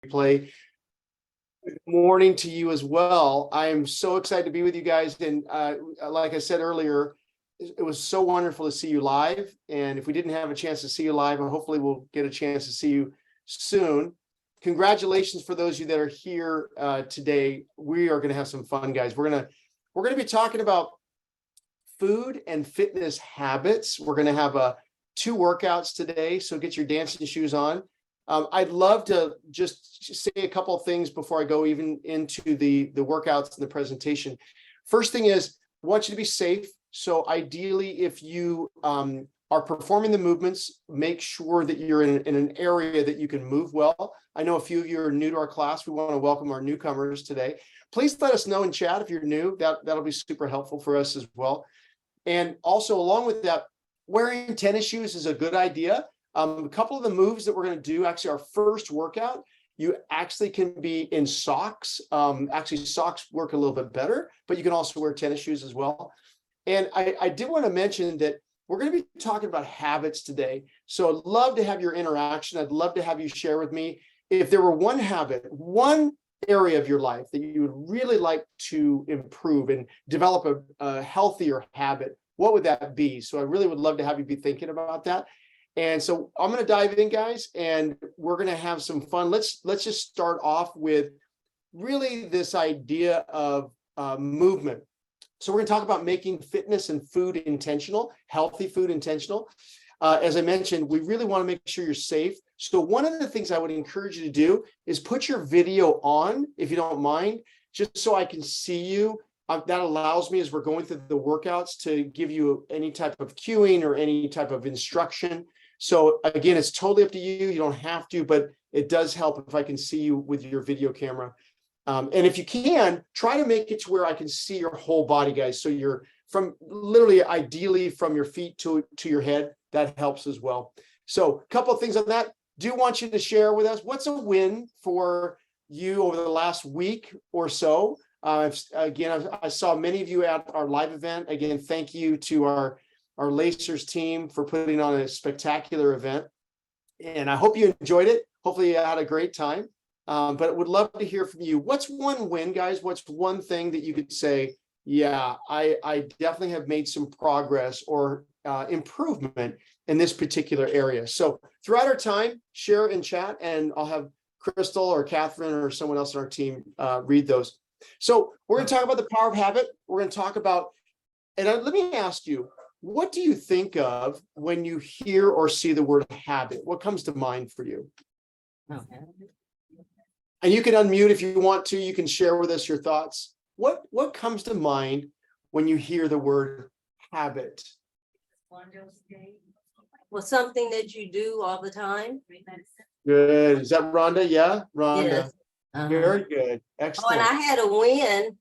replay. Good morning to you as well. I am so excited to be with you guys. And like I said earlier, it was so wonderful to see you live. And if we didn't have a chance to see you live, hopefully we'll get a chance to see you soon. Congratulations for those of you that are here today. We are going to have some fun, guys. We're going to be talking about food and fitness habits. We're going to have two workouts today, so get your dancing shoes on. I'd love to just say a couple of things before I go even into the workouts and the presentation. First thing is, I want you to be safe. So ideally, if you are performing the movements, make sure that you're in an area that you can move well. I know a few of you are new to our class. We want to welcome our newcomers today. Please let us know in chat if you're new. That'll be super helpful for us as well. And also, along with that, wearing tennis shoes is a good idea. A couple of the moves that we're going to do, actually our first workout, you actually can be in socks. Actually, socks work a little bit better, but you can also wear tennis shoes as well. And I did want to mention that we're going to be talking about habits today. So I'd love to have your interaction. I'd love to have you share with me if there were one habit, one area of your life that you would really like to improve and develop a healthier habit, what would that be? So I really would love to have you be thinking about that. And so I'm going to dive in, guys, and we're going to have some fun. Let's just start off with really this idea of movement. So we're going to talk about making fitness and food intentional, healthy food intentional. As I mentioned, we really want to make sure you're safe. So one of the things I would encourage you to do is put your video on, if you don't mind, just so I can see you. That allows me, as we're going through the workouts, to give you any type of cueing or any type of instruction. So again, it's totally up to you. You don't have to, but it does help if I can see you with your video camera. And if you can, try to make it to where I can see your whole body, guys. So you're from literally, ideally, from your feet to your head. That helps as well. So a couple of things on that. Do want you to share with us what's a win for you over the last week or so. Again, I saw many of you at our live event. Again, thank you to our Lacers team for putting on a spectacular event. And I hope you enjoyed it. Hopefully you had a great time. But would love to hear from you. What's one win, guys? What's one thing that you could say, yeah, I definitely have made some progress or improvement in this particular area. So throughout our time, share in chat, and I'll have Crystal or Catherine or someone else on our team read those. So we're going to talk about the power of habit. We're going to talk about, and let me ask you, what do you think of when you hear or see the word habit? What comes to mind for you? And you can unmute if you want to. You can share with us your thoughts. What comes to mind when you hear the word habit? Well, something that you do all the time. Good. Is that Rhonda? Yeah, Rhonda. Yes. Very good. Oh, Excellent. and I had a win.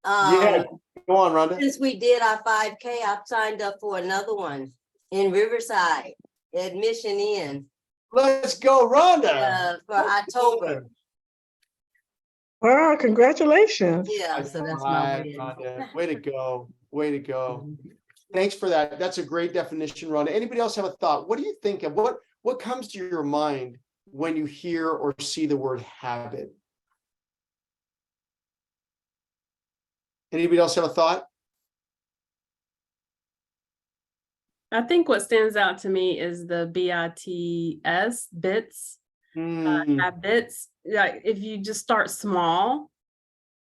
Yeah. Go on, Rhonda. Since we did our 5K, I've signed up for another one in Riverside, Admission Inn. Let's go, Rhonda. For October. Wow, congratulations. Yeah, so that's my win. Rhonda. Way to go. Way to go. Thanks for that. That's a great definition, Rhonda. Anybody else have a thought? What do you think of? What comes to your mind when you hear or see the word habit? Anybody else have a thought? I think what stands out to me is the BITS, bits, habits. Like if you just start small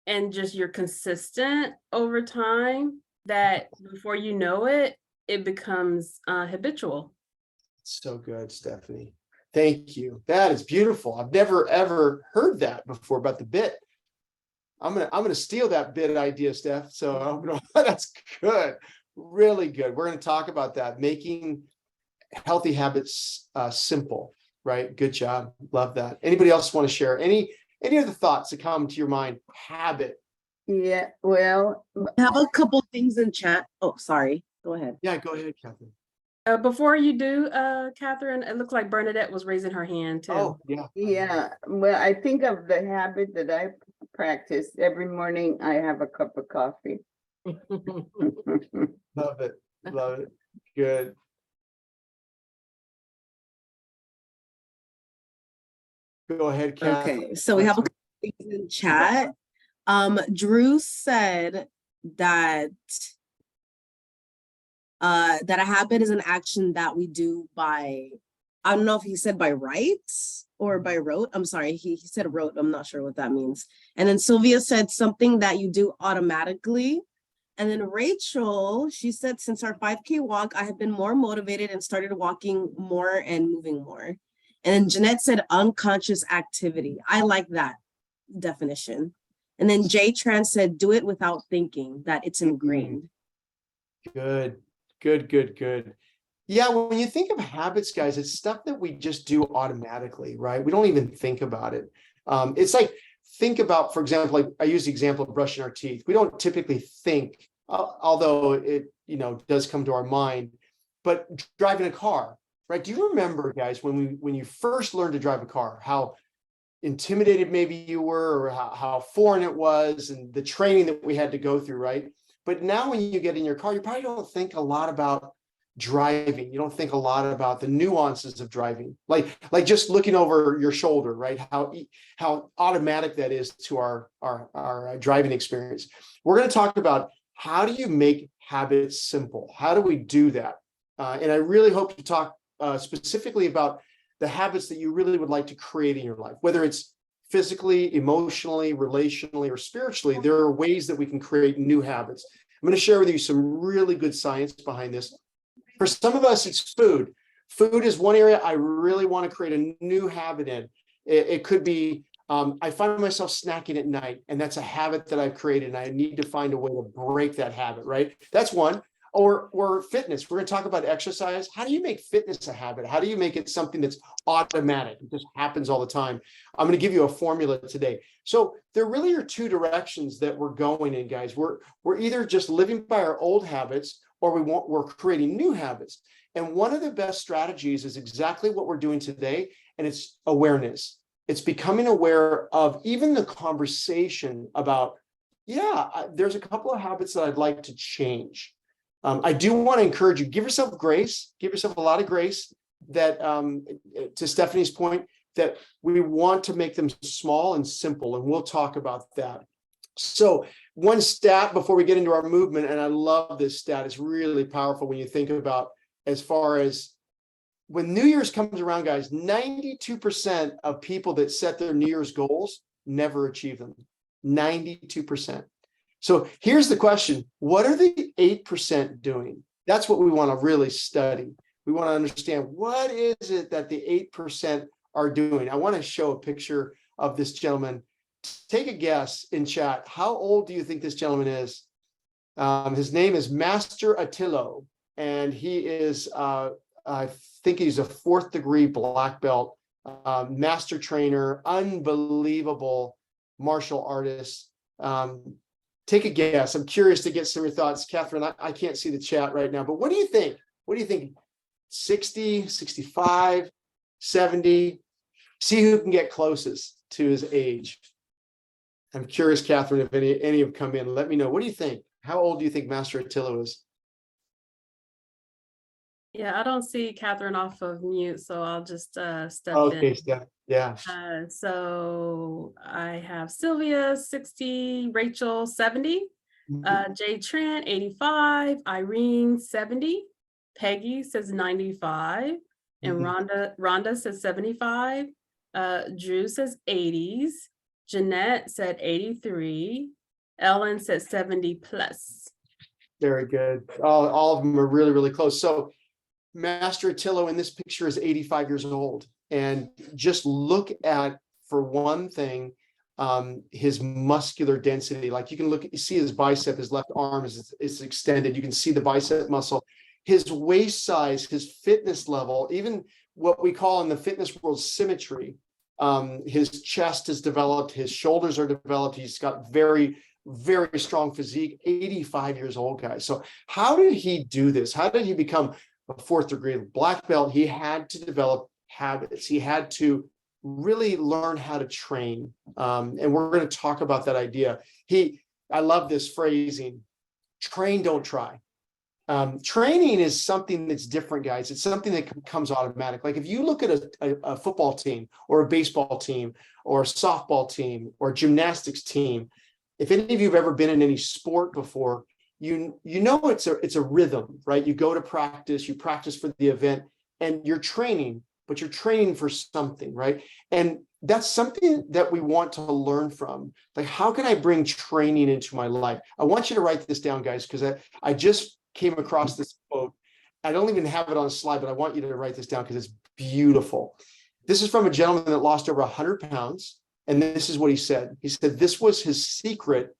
and just you're consistent over time, that before you know it, it becomes habitual. So good, Stephanie. Thank you. That is beautiful. I've never ever heard that before about the bit. I'm gonna steal that bit idea, Steph. So that's good, really good. We're gonna talk about that, making healthy habits simple, right? Good job, love that. Anybody else want to share any other thoughts that come to your mind? Habit. Yeah, well, I have a couple things in chat. Oh, sorry. Go ahead. Yeah, go ahead, Catherine. Before you do, Catherine, it looks like Bernadette was raising her hand too. Oh, yeah. Yeah, well, I think of the habit that I practice. Every morning I have a cup of coffee. Love it. Love it. Good. Go ahead, Kath. Okay, so we have a couple things in chat. Drew said that that a habit is an action that we do by, I don't know if he said by rights or by rote. I'm sorry, he said rote. I'm not sure what that means. And then Sylvia said something that you do automatically. And then Rachel, she said, since our 5K walk, I have been more motivated and started walking more and moving more. And then Jeanette said unconscious activity. I like that definition. And then Jay Tran said, do it without thinking, that it's ingrained. Good, good, good, good. Yeah, when you think of habits, guys, it's stuff that we just do automatically, right? We don't even think about it. It's like, think about, for example, like I use the example of brushing our teeth. We don't typically think, although it, does come to our mind, but driving a car, right? Do you remember, guys, when you first learned to drive a car, how intimidated maybe you were, or how foreign it was, and the training that we had to go through, right? But now when you get in your car, you probably don't think a lot about driving. You don't think a lot about the nuances of driving, like just looking over your shoulder, right? How automatic that is to our driving experience. We're going to talk about how do you make habits simple? How do we do that? And I really hope to talk specifically about the habits that you really would like to create in your life, whether it's physically, emotionally, relationally, or spiritually. There are ways that we can create new habits. I'm going to share with you some really good science behind this. For some of us, it's food. Food is one area I really want to create a new habit in. It could be, I find myself snacking at night, and that's a habit that I've created, and I need to find a way to break that habit, right? That's one. Or fitness. We're going to talk about exercise. How do you make fitness a habit? How do you make it something that's automatic? It just happens all the time. I'm going to give you a formula today. So there really are two directions that we're going in, guys. We're either just living by our old habits, or we're creating new habits. And one of the best strategies is exactly what we're doing today, and it's awareness. It's becoming aware of even the conversation about, there's a couple of habits that I'd like to change. I do want to encourage you, give yourself grace, give yourself a lot of grace, that to Stephanie's point, that we want to make them small and simple, and we'll talk about that. So one stat before we get into our movement, and I love this stat, it's really powerful when you think about, as far as when New Year's comes around, guys, 92% of people that set their New Year's goals never achieve them. 92%. So here's the question: what are the 8% doing? That's what we want to really study. We want to understand, what is it that the 8% are doing? I want to show a picture of this gentleman. Take a guess in chat. How old do you think this gentleman is? His name is Master Attilo, and he is, I think he's a 4th degree black belt, master trainer, unbelievable martial artist. Take a guess. I'm curious to get some of your thoughts. Catherine, I can't see the chat right now, but what do you think? What do you think? 60, 65, 70? See who can get closest to his age. I'm curious, Catherine, if any have come in. Let me know. What do you think? How old do you think Master Attilo is? Yeah, I don't see Catherine off of mute, so I'll just step Okay, in. Steph. Yeah. So I have Sylvia 60, Rachel 70, Jay Trent 85, Irene 70, Peggy says 95, and Rhonda says 75, Drew says 80s, Jeanette said 83, Ellen said 70 plus. Very good. All of them are really, really close. So Master Attilo in this picture is 85 years old. And just look at, for one thing, his muscular density. Like you see his bicep, his left arm is extended. You can see the bicep muscle, his waist size, his fitness level, even what we call in the fitness world symmetry. His chest is developed, his shoulders are developed. He's got very, very strong physique, 85 years old, guys. So how did he do this? How did he become a 4th degree black belt? He had to develop habits. He had to really learn how to train. And we're going to talk about that idea. I love this phrasing: train, don't try. Training is something that's different, guys. It's something that comes automatic. Like if you look at a football team or a baseball team or a softball team or a gymnastics team, if any of you have ever been in any sport before, you know it's a rhythm, right? You go to practice, you practice for the event, and you're training, but you're training for something, right? And that's something that we want to learn from. Like, how can I bring training into my life? I want you to write this down, guys, because I just came across this quote. I don't even have it on a slide, but I want you to write this down because it's beautiful. This is from a gentleman that lost over 100 pounds. And this is what he said. He said, this was his secret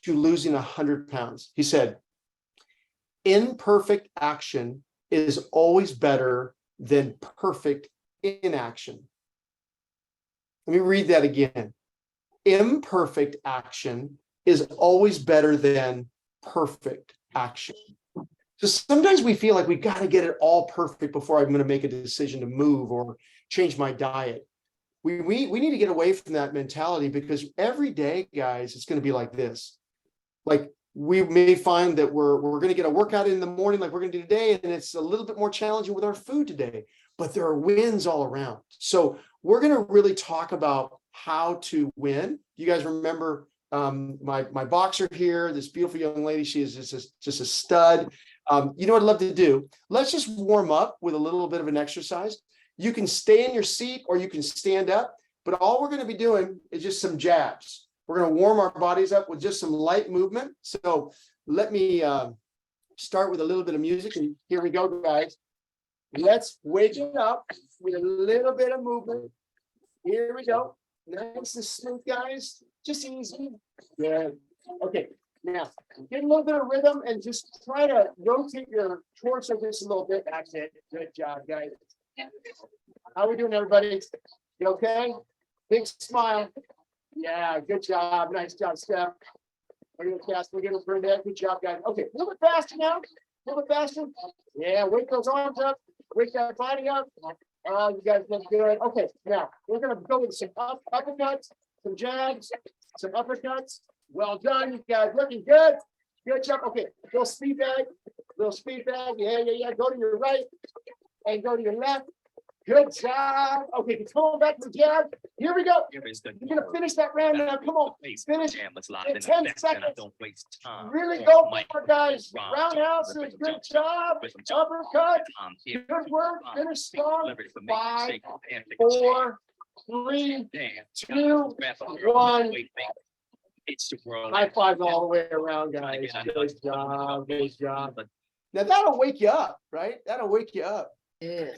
to losing 100 pounds. He said, imperfect action is always better than perfect inaction. Let me read that again. Imperfect action is always better than perfect action. So sometimes we feel like we got to get it all perfect before I'm going to make a decision to move or change my diet. We need to get away from that mentality, because every day, guys, it's going to be like this. Like, we may find that we're going to get a workout in the morning like we're going to do today, and it's a little bit more challenging with our food today, but there are wins all around. So we're going to really talk about how to win. You guys remember my boxer here, this beautiful young lady. She is just a stud. You know what I'd love to do? Let's just warm up with a little bit of an exercise. You can stay in your seat or you can stand up, but all we're going to be doing is just some jabs. We're going to warm our bodies up with just some light movement. So let me start with a little bit of music, and here we go, guys. Let's wake it up with a little bit of movement. Here we go. Nice and smooth, guys. Just easy. Good. Okay. Now, get a little bit of rhythm and just try to rotate your torso just a little bit. That's it. Good job, guys. How we doing, everybody? You okay? Big smile. Yeah, good job. Nice job, Steph. We're going to cast. We're going to bring that. Good job, guys. Okay, a little bit faster now. A little bit faster. Yeah, wake those arms up. Wake that body up. Oh, you guys look good. Okay, now we're going to go with some uppercuts, some jabs, some uppercuts. Well done, you guys. Looking good. Good job. Okay, little speed bag. Little speed bag. Yeah. Go to your right and go to your left. Good job. Okay, come on back to the jab. Here we go. You're gonna finish that round now. Come on. Finish in 10 seconds. Really go for it, guys. Roundhouses. Good job. Uppercut. Good work. Finish strong. 5, 4, 3, 2, 1. High five all the way around, guys. Good job. Good job. Now that'll wake you up, right? That'll wake you up. Yeah.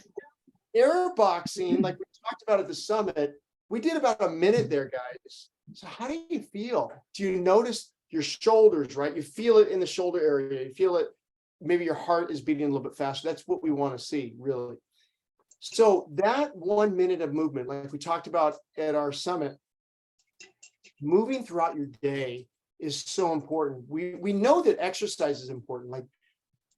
Air boxing, like we talked about at the summit, we did about a minute there, guys. So how do you feel? Do you notice your shoulders, right? You feel it in the shoulder area. You feel it, maybe your heart is beating a little bit faster. That's what we want to see, really. So that 1 minute of movement, like we talked about at our summit, moving throughout your day is so important. We know that exercise is important, like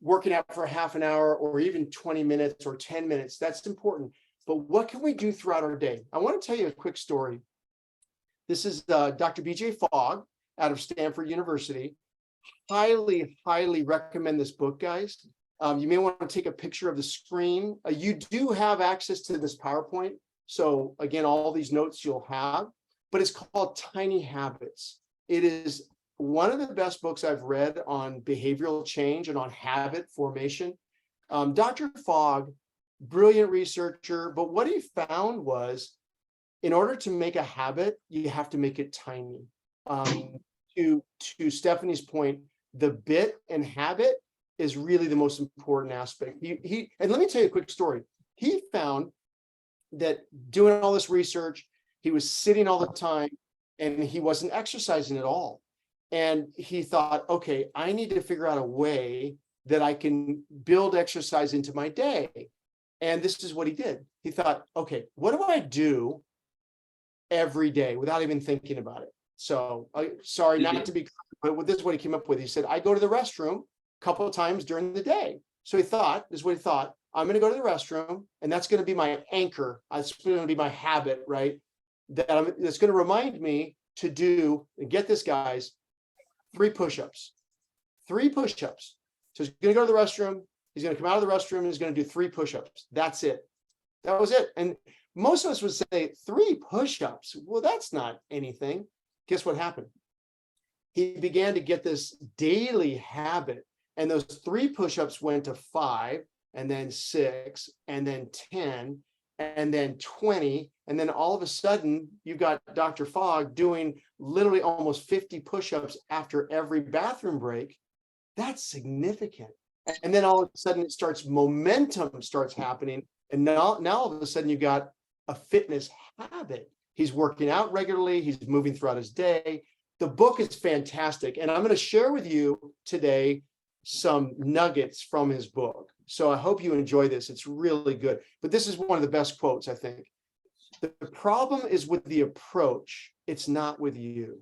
working out for half an hour or even 20 minutes or 10 minutes, that's important. But what can we do throughout our day? I want to tell you a quick story. This is Dr. BJ Fogg out of Stanford University. Highly, highly recommend this book, guys. You may want to take a picture of the screen. You do have access to this PowerPoint. So again, all these notes you'll have, but it's called Tiny Habits. It is one of the best books I've read on behavioral change and on habit formation. Dr. Fogg, brilliant researcher, but what he found was, in order to make a habit, you have to make it tiny. To Stephanie's point, the bit and habit is really the most important aspect. And let me tell you a quick story. He found that doing all this research, he was sitting all the time and he wasn't exercising at all. And he thought, okay, I need to figure out a way that I can build exercise into my day. And this is what he did. He thought, okay, what do I do every day without even thinking about it? So sorry not to be, but this is what he came up with. He said, I go to the restroom a couple of times during the day. So he thought, this is what he thought, I'm going to go to the restroom, and that's going to be my anchor. That's going to be my habit, right? That's going to remind me to do, and get this, guys, 3 push-ups. 3 push-ups. So he's going to go to the restroom. He's going to come out of the restroom and he's going to do 3 push-ups. That's it. That was it. And most of us would say 3 push-ups. Well, that's not anything. Guess what happened? He began to get this daily habit, and those 3 push-ups went to 5, and then 6, and then 10, and then 20. And then all of a sudden, you've got Dr. Fogg doing literally almost 50 push-ups after every bathroom break. That's significant. And then all of a sudden, momentum starts happening. And now all of a sudden, you've got a fitness habit. He's working out regularly. He's moving throughout his day. The book is fantastic. And I'm going to share with you today some nuggets from his book. So I hope you enjoy this. It's really good. But this is one of the best quotes, I think. The problem is with the approach. It's not with you.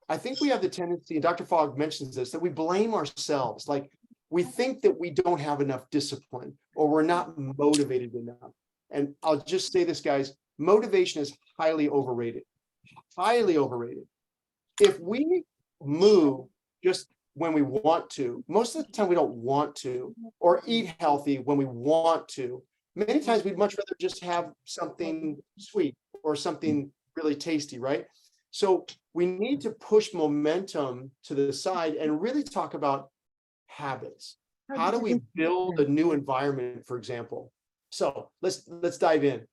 I think we have the tendency, and Dr. Fogg mentions this, that we blame ourselves. Like we think that we don't have enough discipline or we're not motivated enough. And I'll just say this, guys, motivation is highly overrated. Highly overrated. If we move just when we want to, most of the time we don't want to, or eat healthy when we want to. Many times we'd much rather just have something sweet or something really tasty, right? So we need to push momentum to the side and really talk about habits. How do we build a new environment, for example? So let's dive in.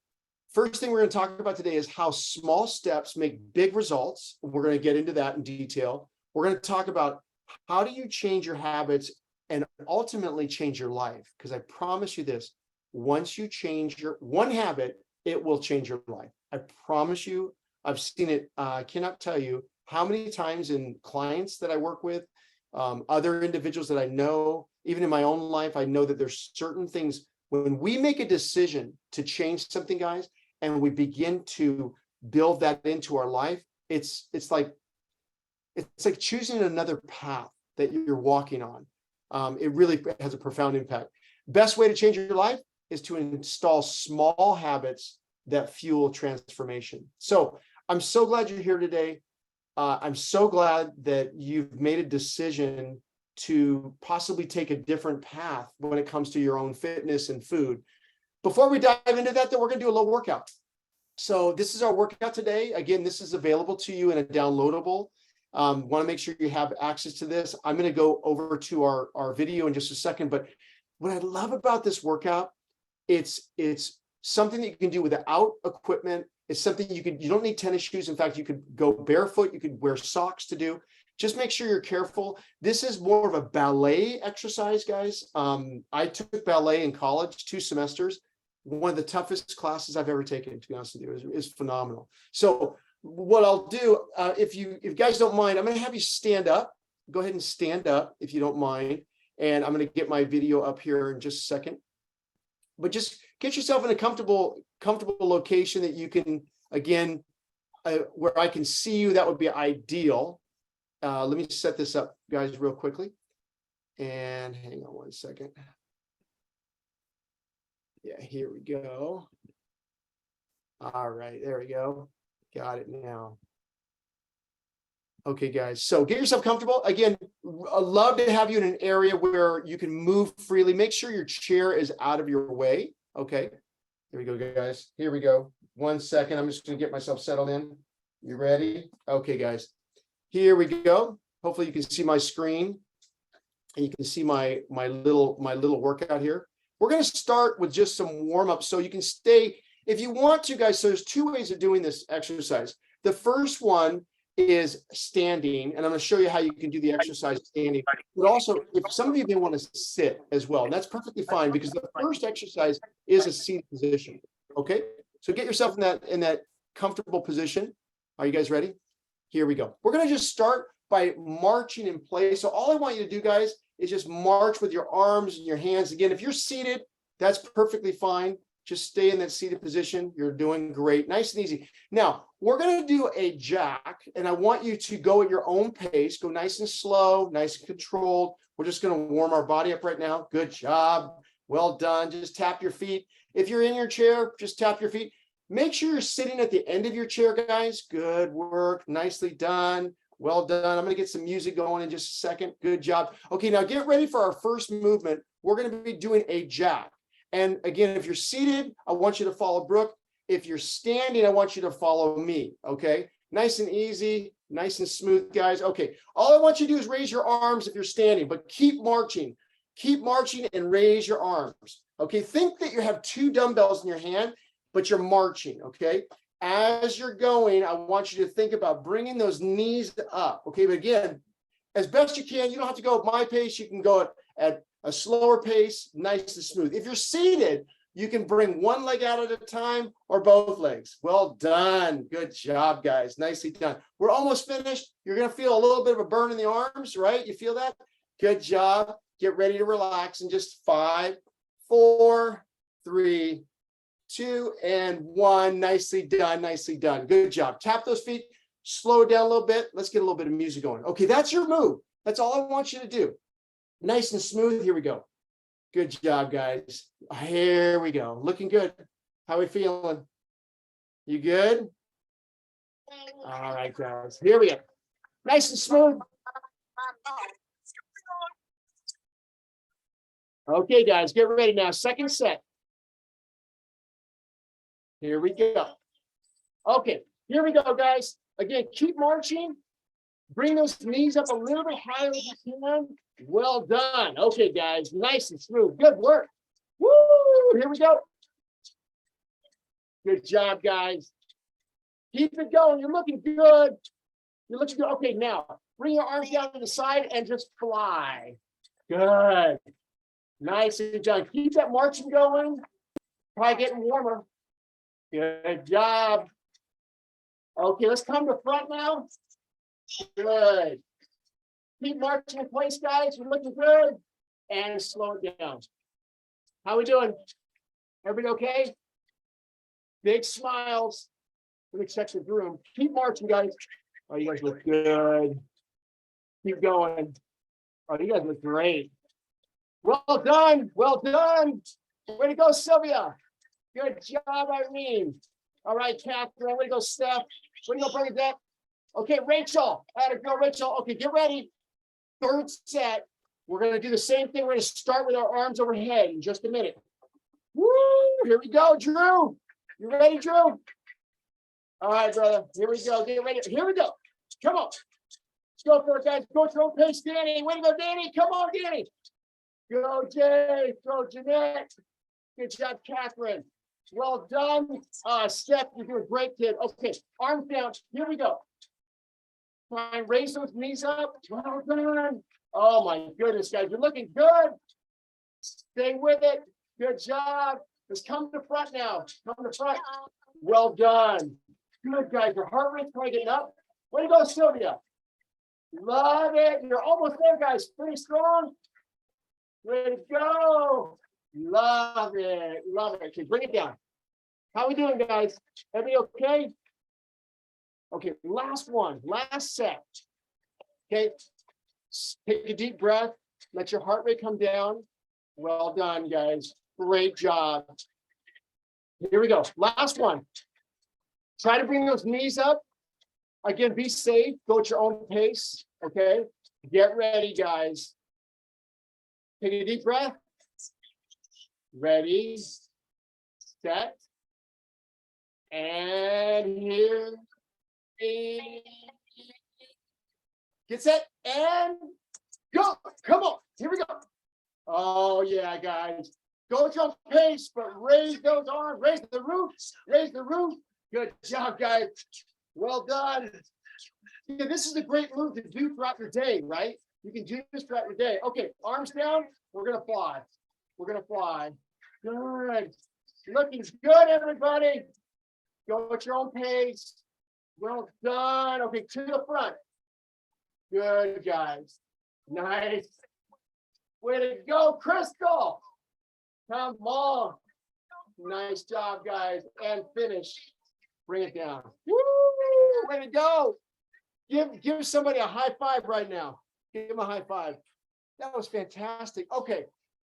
First thing we're going to talk about today is how small steps make big results. We're going to get into that in detail. We're going to talk about how do you change your habits and ultimately change your life? Because I promise you this, once you change your one habit, it will change your life. I promise you, I've seen it. I cannot tell you how many times in clients that I work with, other individuals that I know, even in my own life, I know that there's certain things when we make a decision to change something, guys, and we begin to build that into our life, it's like choosing another path that you're walking on. It really has a profound impact. Best way to change your life is to install small habits that fuel transformation. So I'm so glad you're here today. I'm so glad that you've made a decision to possibly take a different path when it comes to your own fitness and food. Before we dive into that, though, we're going to do a little workout. So this is our workout today. Again, this is available to you in a downloadable. Want to make sure you have access to this. I'm going to go over to our video in just a second. But what I love about this workout, it's something that you can do without equipment. It's something you don't need tennis shoes. In fact, you could go barefoot. You could wear socks to do. Just make sure you're careful. This is more of a ballet exercise, guys. I took ballet in college, 2 semesters. One of the toughest classes I've ever taken, to be honest with you, is phenomenal. So what I'll do, if you guys don't mind, I'm going to have you stand up. Go ahead and stand up if you don't mind. And I'm going to get my video up here in just a second. But just get yourself in a comfortable location that you can, again, where I can see you. That would be ideal. Let me set this up, guys, real quickly. And hang on one second. Yeah, here we go. All right, there we go. Got it now. Okay, guys, so get yourself comfortable. Again, I'd love to have you in an area where you can move freely. Make sure your chair is out of your way. Okay, here we go, guys. Here we go. 1 second. I'm just going to get myself settled in. You ready? Okay, guys. Here we go. Hopefully you can see my screen and you can see my little workout here. We're going to start with just some warm up so you can stay if you want to, guys. So there's 2 ways of doing this exercise. The first one is standing, and I'm going to show you how you can do the exercise standing. But also, if some of you may want to sit as well, and that's perfectly fine because the first exercise is a seated position. Okay, so get yourself in that comfortable position. Are you guys ready? Here we go. We're going to just start by marching in place. So all I want you to do, guys, is just march with your arms and your hands. Again, if you're seated, that's perfectly fine. Just stay in that seated position. You're doing great. Nice and easy. Now, we're going to do a jack, and I want you to go at your own pace. Go nice and slow, nice and controlled. We're just going to warm our body up right now. Good job. Well done. Just tap your feet. If you're in your chair, just tap your feet. Make sure you're sitting at the end of your chair, guys. Good work. Nicely done. Well done. I'm gonna get some music going in just a second. Good job. Okay, now get ready for our first movement. We're gonna be doing a jack. And again, if you're seated, I want you to follow Brooke. If you're standing, I want you to follow me, okay? Nice and easy, nice and smooth, guys. Okay, all I want you to do is raise your arms if you're standing, but keep marching. Keep marching and raise your arms. Okay, think that you have 2 dumbbells in your hand, but you're marching, okay? As you're going, I want you to think about bringing those knees up, okay? But again, as best you can, you don't have to go at my pace. You can go at a slower pace, nice and smooth. If you're seated, you can bring one leg out at a time or both legs. Well done. Good job, guys. Nicely done. We're almost finished. You're going to feel a little bit of a burn in the arms, right? You feel that? Good job. Get ready to relax in just 5, 4, 3, 2, and 1. Nicely done. Nicely done. Good job. Tap those feet. Slow it down a little bit. Let's get a little bit of music going. Okay, that's your move. That's all I want you to do. Nice and smooth. Here we go. Good job, guys. Here we go. Looking good. How we feeling? You good? All right, guys. Here we go. Nice and smooth. Okay, guys, get ready now. Second set. Here we go. Okay, here we go, guys. Again, keep marching. Bring those knees up a little bit higher as you can. Well done. Okay, guys, nice and smooth. Good work. Woo! Here we go. Good job, guys. Keep it going. You're looking good. You're looking good. Okay, now bring your arms down to the side and just fly. Good. Nice and done. Keep that marching going. Probably getting warmer. Good job. Okay, let's come to front now. Good. Keep marching in place, guys. You're looking good. And slow it down. How we doing? Everybody okay? Big smiles. Let me check the room. Keep marching, guys. Oh, you guys look good. Keep going. Oh, you guys look great. Well done. Well done. Way to go, Sylvia. Good job, Irene. All right, Catherine. Way to go, Steph. Way to go, Bernadette. Okay, Rachel. Atta girl, Rachel. Okay, get ready. Third set. We're going to do the same thing. We're going to start with our arms overhead in just a minute. Woo! Here we go, Drew. You ready, Drew? All right, brother. Here we go. Get ready. Here we go. Come on. Let's go for it, guys. Go at your own pace, Danny. Way to go, Danny. Come on, Danny. Go, Jay. Go, Jeanette. Good job, Catherine. Well done. Steph, you're doing great, kid. Okay, arms down. Here we go. Try and raise those knees up. Well done. Oh my goodness, guys, you're looking good. Stay with it. Good job. Let's come to front now. Come to front. Well done. Good, guys. Your heart rate's probably getting up. Way to go, Sylvia. Love it. You're almost there, guys. Pretty strong. Way to go. Love it. Love it. Okay, bring it down. How we doing, guys? Everybody okay? Okay, last one. Last set. Okay. Take a deep breath. Let your heart rate come down. Well done, guys. Great job. Here we go. Last one. Try to bring those knees up. Again, be safe. Go at your own pace. Okay. Get ready, guys. Take a deep breath. Ready. Set. And here. Get set and go. Come on. Here we go. Oh, yeah, guys. Go at your own pace, but raise those arms. Raise the roof. Raise the roof. Good job, guys. Well done. Yeah, this is a great move to do throughout your day, right? You can do this throughout your day. Okay, arms down. We're going to fly. We're going to fly. Good. Looking good, everybody. Go at your own pace. Well done. Okay, to the front. Good, guys. Nice. Way to go, Crystal. Come on. Nice job, guys. And finish. Bring it down. Woo! Way to go. Give somebody a high five right now. Give him a high five. That was fantastic. Okay.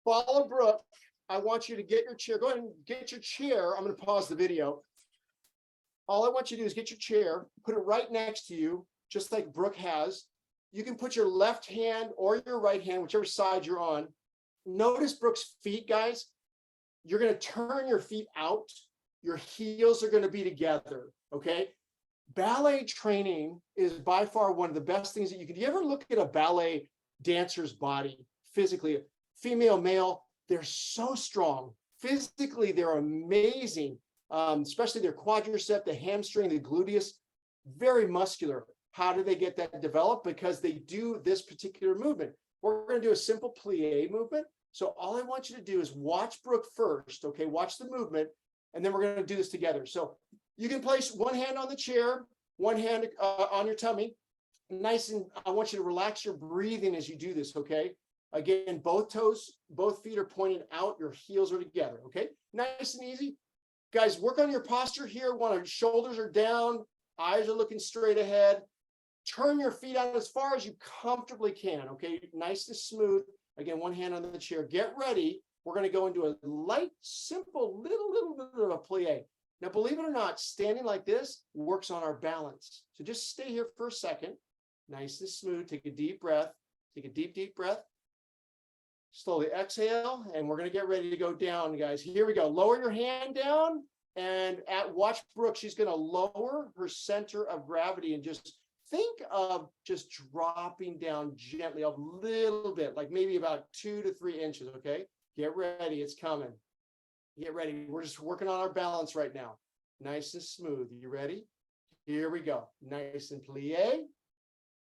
Follow Brooke. I want you to get your chair. Go ahead and get your chair. I'm going to pause the video. All I want you to do is get your chair, put it right next to you, just like Brooke has. You can put your left hand or your right hand, whichever side you're on. Notice Brooke's feet, guys. You're going to turn your feet out. Your heels are going to be together, okay? Ballet training is by far one of the best things that you could. You ever look at a ballet dancer's body physically, female, male, they're so strong. Physically, they're amazing, especially their quadricep, the hamstring, the gluteus, very muscular. How do they get that developed? Because they do this particular movement. We're going to do a simple plie movement. So all I want you to do is watch Brooke first, okay? Watch the movement, and then we're going to do this together. So you can place one hand on the chair, one hand on your tummy. Nice, and I want you to relax your breathing as you do this, okay? Again, both toes, both feet are pointed out, your heels are together, okay? Nice and easy. Guys, work on your posture here. Shoulders are down, eyes are looking straight ahead. Turn your feet out as far as you comfortably can, okay? Nice and smooth. Again, one hand on the chair. Get ready. We're going to go into a light, simple, little bit of a plie. Now, believe it or not, standing like this works on our balance. So just stay here for a second. Nice and smooth. Take a deep breath. Take a deep breath. Slowly exhale, and we're going to get ready to go down, guys. Here we go. Lower your hand down, and watch Brooke. She's going to lower her center of gravity and just think of just dropping down gently a little bit, like maybe about 2 to 3 inches, okay? Get ready. It's coming. Get ready. We're just working on our balance right now. Nice and smooth. You ready? Here we go. Nice and plie.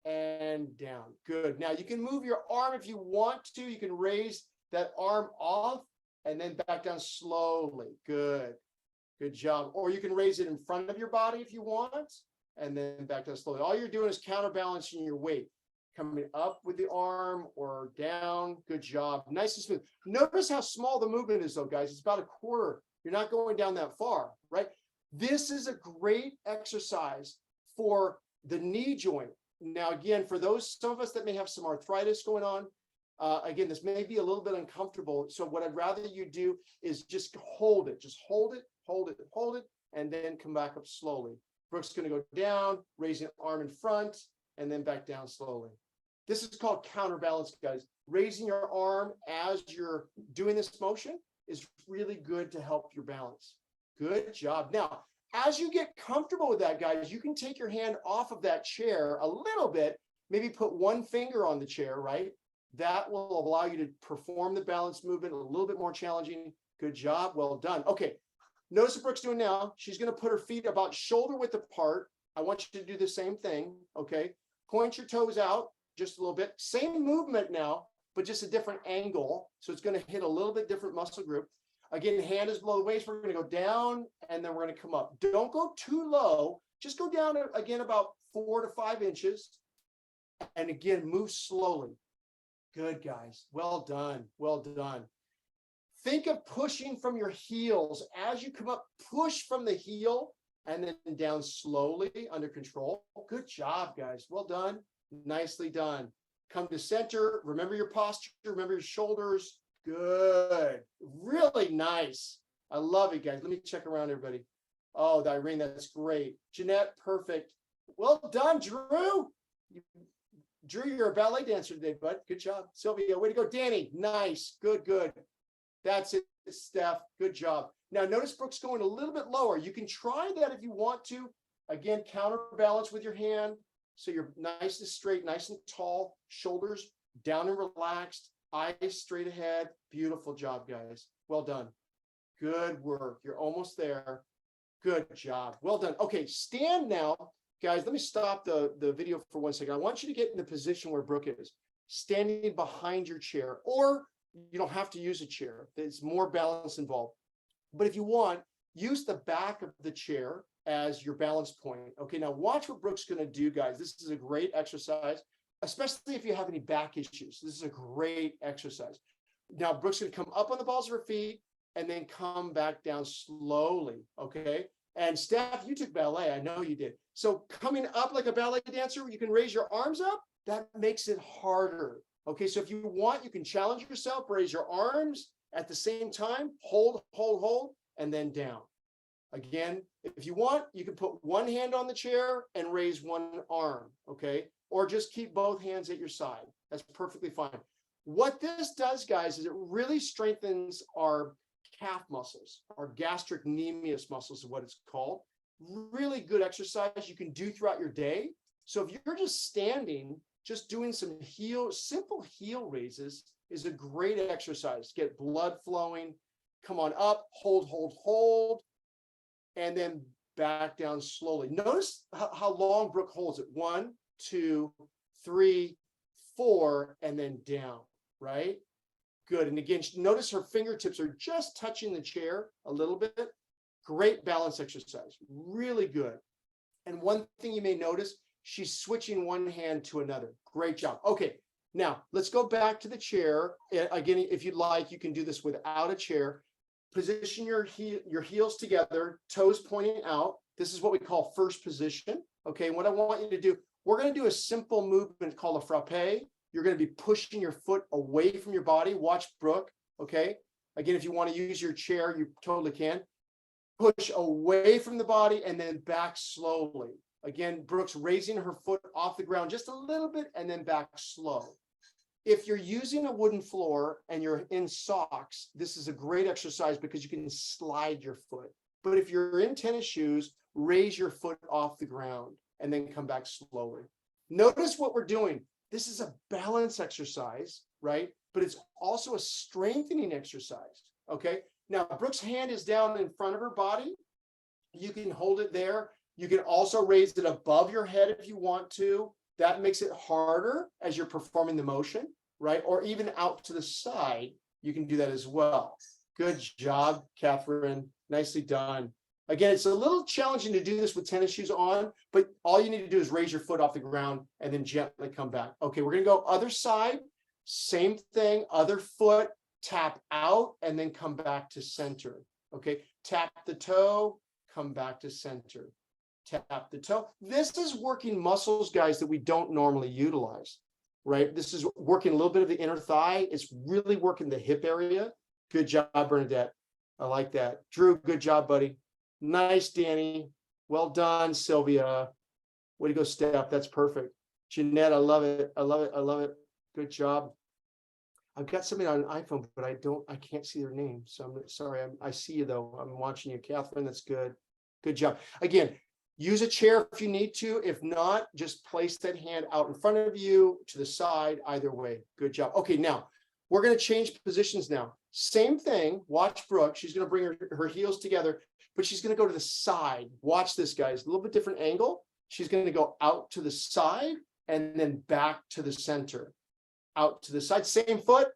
And down. Good. Now you can move your arm if you want to. You can raise that arm off and then back down slowly. Good. Good job. Or you can raise it in front of your body if you want, and then back down slowly. All you're doing is counterbalancing your weight. Coming up with the arm or down. Good job. Nice and smooth. Notice how small the movement is though, guys. It's about a quarter. You're not going down that far, right? This is a great exercise for the knee joint. Now, again, for some of us that may have some arthritis going on, again, this may be a little bit uncomfortable. So what I'd rather you do is just hold it. Just hold it, and then come back up slowly. Brooke's going to go down, raising arm in front, and then back down slowly. This is called counterbalance, guys. Raising your arm as you're doing this motion is really good to help your balance. Good job. Now, as you get comfortable with that, guys, you can take your hand off of that chair a little bit, maybe put one finger on the chair, right? That will allow you to perform the balance movement a little bit more challenging. Good job. Well done. Okay. Notice what Brooke's doing now. She's going to put her feet about shoulder width apart. I want you to do the same thing. Okay. Point your toes out just a little bit. Same movement now, but just a different angle. So it's going to hit a little bit different muscle group. Again, hand is below the waist. We're going to go down and then we're going to come up. Don't go too low. Just go down again about 4 to 5 inches. And again, move slowly. Good, guys. Well done. Well done. Think of pushing from your heels. As you come up, push from the heel and then down slowly under control. Good job, guys. Well done. Nicely done. Come to center. Remember your posture. Remember your shoulders. Good. Really nice. I love it, guys. Let me check around everybody. Oh, Irene, that's great. Jeanette, perfect. Well done, Drew. Drew, you're a ballet dancer today, bud. Good job. Sylvia, way to go. Danny, nice. Good. That's it, Steph. Good job. Now, notice Brooke's going a little bit lower. You can try that if you want to. Again, counterbalance with your hand. So you're nice and straight, nice and tall, shoulders down and relaxed. Eyes straight ahead. Beautiful job, guys. Well done. Good work. You're almost there. Good job. Well done. Okay, stand now. Guys, let me stop the video for 1 second. I want you to get in the position where Brooke is, standing behind your chair, or you don't have to use a chair. There's more balance involved. But if you want, use the back of the chair as your balance point. Okay, now watch what Brooke's going to do, guys. This is a great exercise, especially if you have any back issues. This is a great exercise. Now, Brooke's going to come up on the balls of her feet and then come back down slowly, okay? And Steph, you took ballet. I know you did. So coming up like a ballet dancer, you can raise your arms up. That makes it harder. Okay, so if you want, you can challenge yourself, raise your arms at the same time, hold, and then down. Again, if you want, you can put one hand on the chair and raise one arm, okay? Or just keep both hands at your side. That's perfectly fine. What this does, guys, is it really strengthens our calf muscles, our gastrocnemius muscles is what it's called. Really good exercise you can do throughout your day. So if you're just standing, just doing some simple heel raises is a great exercise. Get blood flowing. Come on up, hold, and then back down slowly. Notice how long Brooke holds it. 1, 2, 3, 4, and then down, right? Good. And again, notice her fingertips are just touching the chair a little bit. Great balance exercise. Really good. And one thing you may notice, she's switching one hand to another. Great job. Okay. Now let's go back to the chair. Again, if you'd like, you can do this without a chair. Position your heels together, toes pointing out. This is what we call first position. Okay. And what I want you to do, we're going to do a simple movement called a frappe. You're going to be pushing your foot away from your body. Watch Brooke. Okay. Again, if you want to use your chair, you totally can. Push away from the body and then back slowly. Again, Brooke's raising her foot off the ground just a little bit and then back slow. If you're using a wooden floor and you're in socks, this is a great exercise because you can slide your foot. But if you're in tennis shoes, raise your foot off the ground and then come back slowly. Notice what we're doing. This is a balance exercise, right? But it's also a strengthening exercise, okay? Now, Brooke's hand is down in front of her body. You can hold it there. You can also raise it above your head if you want to. That makes it harder as you're performing the motion, right? Or even out to the side, you can do that as well. Good job, Catherine. Nicely done. Again, it's a little challenging to do this with tennis shoes on, but all you need to do is raise your foot off the ground and then gently come back. Okay, we're going to go other side. Same thing, other foot, tap out, and then come back to center. Okay, tap the toe, come back to center. Tap the toe. This is working muscles, guys, that we don't normally utilize, right? This is working a little bit of the inner thigh. It's really working the hip area. Good job, Bernadette. I like that. Drew, good job, buddy. Nice, Danny. Well done, Sylvia. Way to go, Steph. That's perfect. Jeanette, I love it. I love it. I love it. Good job. I've got somebody on an iPhone, but I can't see their name. So I'm sorry. I see you though. I'm watching you, Catherine. That's good. Good job. Again, use a chair if you need to. If not, just place that hand out in front of you, to the side, either way. Good job. Okay, now we're going to change positions now. Same thing. Watch Brooke. She's going to bring her heels together, but she's going to go to the side. Watch this, guys. A little bit different angle. She's going to go out to the side and then back to the center. Out to the side, same foot,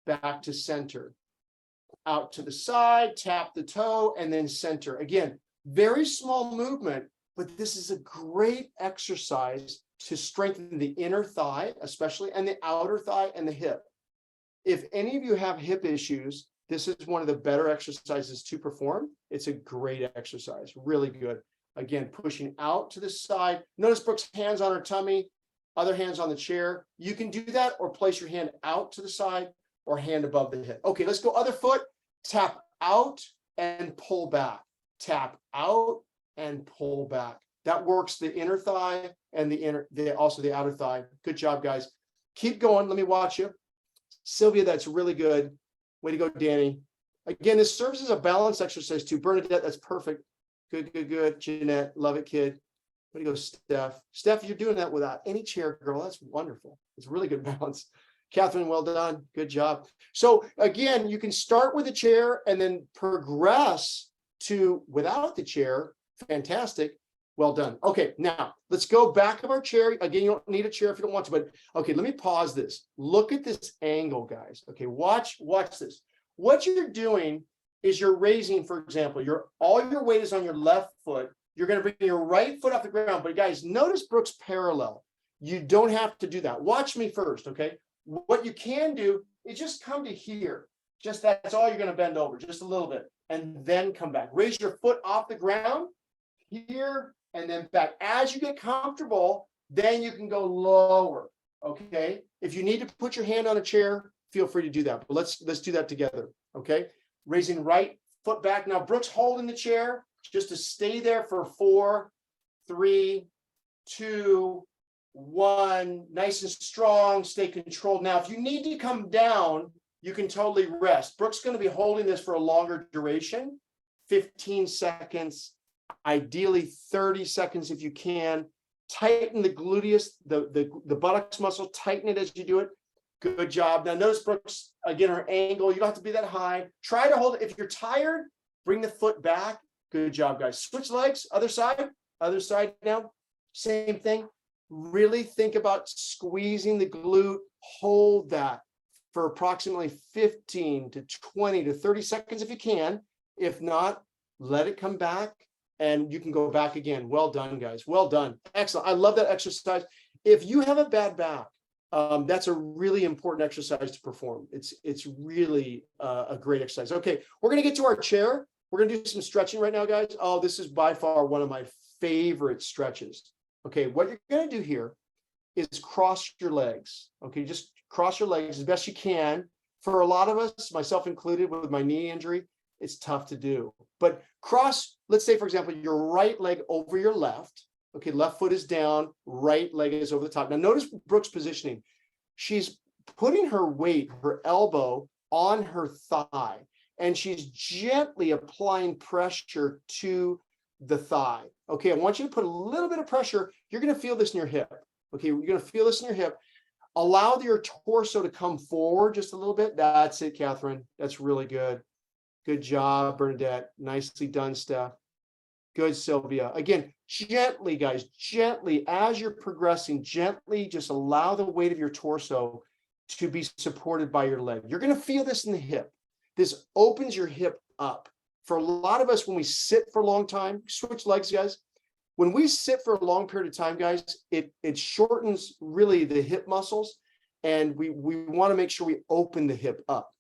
back to center. Out to the side, tap the toe, and then center. Again, very small movement, but this is a great exercise to strengthen the inner thigh, especially, and the outer thigh and the hip. If any of you have hip issues, this is one of the better exercises to perform. It's a great exercise, really good. Again, pushing out to the side. Notice Brooke's hands on her tummy, other hands on the chair. You can do that or place your hand out to the side or hand above the hip. Okay, let's go other foot. Tap out and pull back. Tap out and pull back. That works the inner thigh and also the outer thigh. Good job, guys. Keep going. Let me watch you. Sylvia, that's really good. Way to go, Danny. Again, this serves as a balance exercise too. Bernadette, that's perfect. Good, good, good. Jeanette, love it, kid. Way to go, Steph. Steph, you're doing that without any chair, girl. That's wonderful. It's really good balance. Catherine, well done. Good job. So again, you can start with a chair and then progress to without the chair. Fantastic. Well done. Okay, now let's go back of our chair. Again, you don't need a chair if you don't want to, but okay, let me pause this. Look at this angle, guys. Okay, watch this. What you're doing is you're raising, for example, all your weight is on your left foot. You're going to bring your right foot off the ground. But guys, notice Brooke's parallel. You don't have to do that. Watch me first, okay? What you can do is just come to here. Just that's all you're going to bend over, just a little bit, and then come back. Raise your foot off the ground here and then back. As you get comfortable, then you can go lower, okay? If you need to put your hand on a chair, feel free to do that. But let's do that together, okay? Raising right foot back. Now, Brooke's holding the chair. just to stay there for 4, 3, 2, 1, nice and strong, stay controlled. Now, if you need to come down, you can totally rest. Brooke's going to be holding this for a longer duration, 15 seconds, ideally 30 seconds if you can. Tighten the gluteus, the buttocks muscle, tighten it as you do it. Good job. Now notice Brooke's, again, her angle, you don't have to be that high. Try to hold it. If you're tired, bring the foot back. Good job, guys. Switch legs, other side now. Same thing. Really think about squeezing the glute. Hold that for approximately 15 to 20 to 30 seconds if you can. If not, let it come back and you can go back again. Well done, guys. Well done. Excellent. I love that exercise. If you have a bad back, that's a really important exercise to perform. It's really a great exercise. Okay, we're going to get to our chair. We're going to do some stretching right now, guys. Oh, this is by far one of my favorite stretches. Okay, what you're going to do here is cross your legs. Okay, just cross your legs as best you can. For a lot of us, myself included, with my knee injury, it's tough to do. But cross, let's say, for example, your right leg over your left. Okay, left foot is down, right leg is over the top. Now notice Brooke's positioning. She's putting her weight, her elbow on her thigh, and she's gently applying pressure to the thigh. Okay, I want you to put a little bit of pressure. You're going to feel this in your hip. Okay, you're going to feel this in your hip. Allow your torso to come forward just a little bit. That's it, Catherine. That's really good. Good job, Bernadette. Nicely done, Steph. Good, Sylvia. Again, gently, guys, gently, as you're progressing, gently just allow the weight of your torso to be supported by your leg. You're going to feel this in the hip. This opens your hip up. For a lot of us, when we sit for a long time, switch legs, guys. When we sit for a long period of time, guys, it shortens really the hip muscles, and we want to make sure we open the hip up.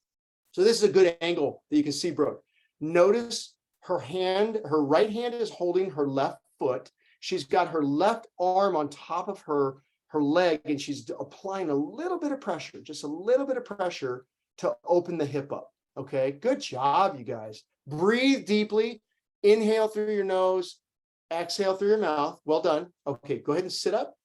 So this is a good angle that you can see, Brooke. Notice her hand, her right hand is holding her left foot. She's got her left arm on top of her leg, and she's applying a little bit of pressure, just a little bit of pressure to open the hip up. Okay, good job, you guys. Breathe deeply. Inhale through your nose, exhale through your mouth. Well done. Okay, go ahead and sit up.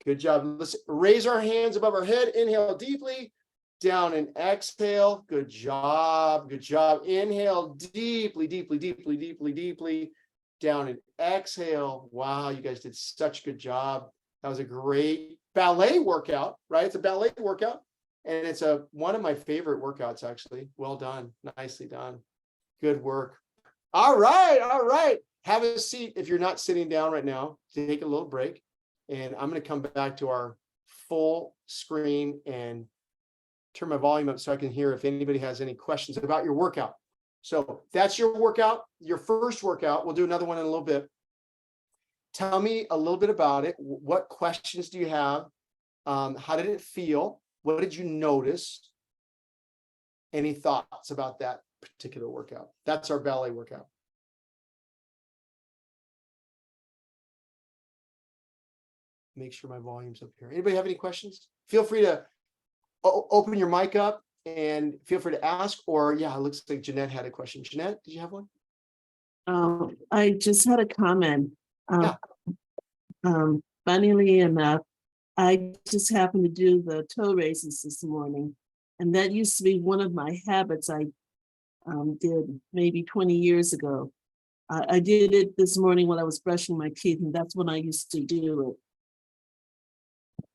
Good job. Let's raise our hands above our head. Inhale deeply. Down and exhale. Good job. Good job. Inhale deeply, deeply, deeply, deeply, deeply. Down and exhale. Wow, you guys did such a good job. That was a great ballet workout, right? It's a ballet workout, and it's one of my favorite workouts, actually. Well done. Nicely done. Good work. All right. All right. Have a seat if you're not sitting down right now. Take a little break, and I'm going to come back to our full screen and turn my volume up so I can hear if anybody has any questions about your workout. So that's your workout, your first workout. We'll do another one in a little bit. Tell me a little bit about it. What questions do you have? How did it feel? What did you notice? Any thoughts about that particular workout? That's our ballet workout. Make sure my volume's up here. Anybody have any questions? Feel free to open your mic up and feel free to ask, or yeah, it looks like Jeanette had a question. Jeanette, did you have one? I just had a comment. Yeah. Funnily enough, I just happened to do the toe raises this morning, and that used to be one of my habits I did maybe 20 years ago. I did it this morning when I was brushing my teeth, and that's when I used to do it.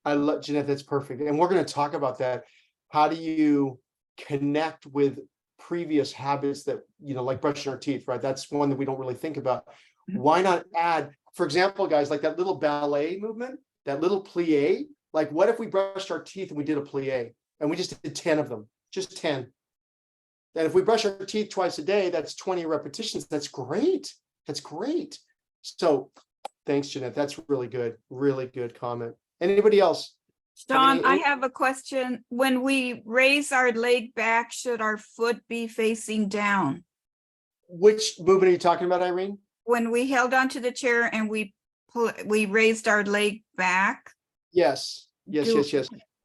I love Jeanette. That's perfect. And we're going to talk about that. How do you connect with previous habits that, like brushing our teeth, right? That's one that we don't really think about. Why not add, for example, guys, like that little ballet movement, that little plie, like what if we brushed our teeth and we did a plie and we just did 10 of them, just 10. And if we brush our teeth twice a day, that's 20 repetitions. That's great. That's great. So thanks, Jeanette. That's really good comment. Anybody else? Sean, I have a question. When we raise our leg back, should our foot be facing down? Which movement are you talking about, Irene? When we held onto the chair and we raised our leg back, Yes. Yes.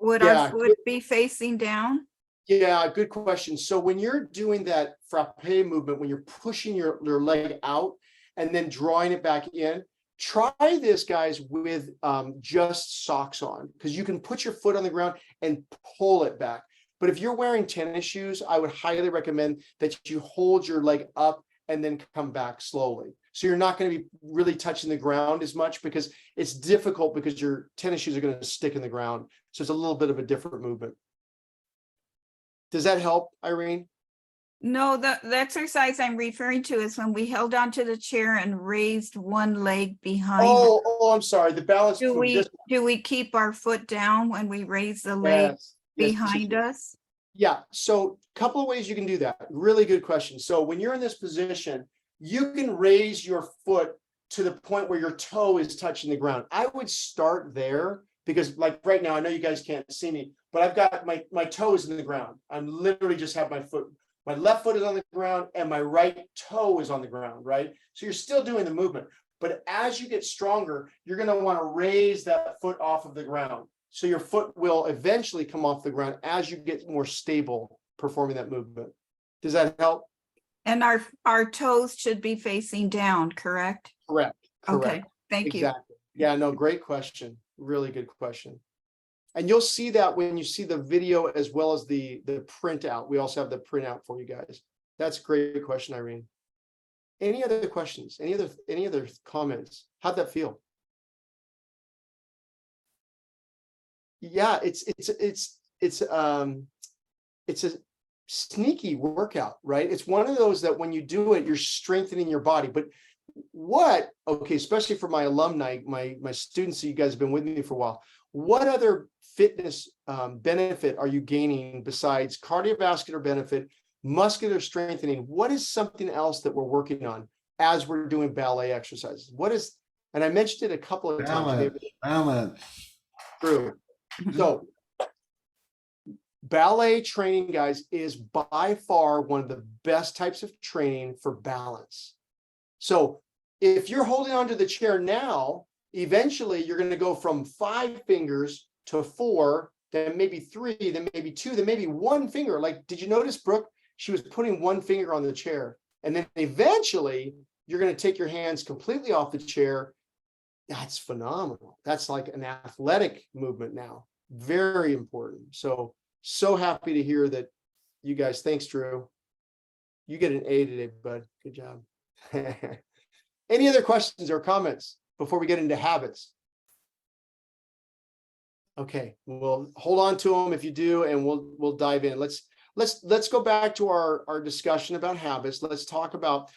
would Yeah, our foot be facing down? Yeah, good question. So when you're doing that frappe movement, when you're pushing your leg out, and then drawing it back in. Try this, guys, with just socks on, because you can put your foot on the ground and pull it back. But if you're wearing tennis shoes, I would highly recommend that you hold your leg up and then come back slowly. So you're not going to be really touching the ground as much, because it's difficult because your tennis shoes are going to stick in the ground. So it's a little bit of a different movement. Does that help, Irene? No, the exercise I'm referring to is when we held onto the chair and raised one leg behind. I'm sorry. The balance. Do from we, this- do we keep our foot down when we raise the leg Yes, yes, behind us? Yeah, so a couple of ways you can do that. Really good question. So when you're in this position, you can raise your foot to the point where your toe is touching the ground. I would start there, because like right now, I know you guys can't see me, but I've got my toes in the ground. I'm literally just have my left foot is on the ground and my right toe is on the ground, right? So you're still doing the movement, but as you get stronger, you're going to want to raise that foot off of the ground. So your foot will eventually come off the ground as you get more stable performing that movement. Does that help? And our toes should be facing down, correct? Correct. Okay, thank you. Exactly. Yeah, no, great question. Really good question. And you'll see that when you see the video as well as the printout. We also have the printout for you guys. That's a great question, Irene. Any other questions? Any other comments? How'd that feel? Yeah, it's a sneaky workout, right? It's one of those that when you do it, you're strengthening your body. But okay, especially for my alumni, my students, you guys have been with me for a while. What other fitness benefit are you gaining besides cardiovascular benefit, muscular strengthening? What is something else that we're working on as we're doing ballet exercises? And I mentioned it a couple of times. Balance. True. So ballet training, guys, is by far one of the best types of training for balance. So if you're holding onto the chair now, eventually you're going to go from 5 fingers to 4, then maybe 3, then maybe 2, then maybe 1 finger. Like, did you notice Brooke? She was putting 1 finger on the chair. And then eventually you're going to take your hands completely off the chair. That's phenomenal. That's like an athletic movement now. Very important. So happy to hear that you guys. Thanks, Drew. You get an A today, bud. Good job. Any other questions or comments before we get into habits? Okay, we'll hold on to them if you do, and we'll dive in. Let's go back to our discussion about habits. Let's talk about,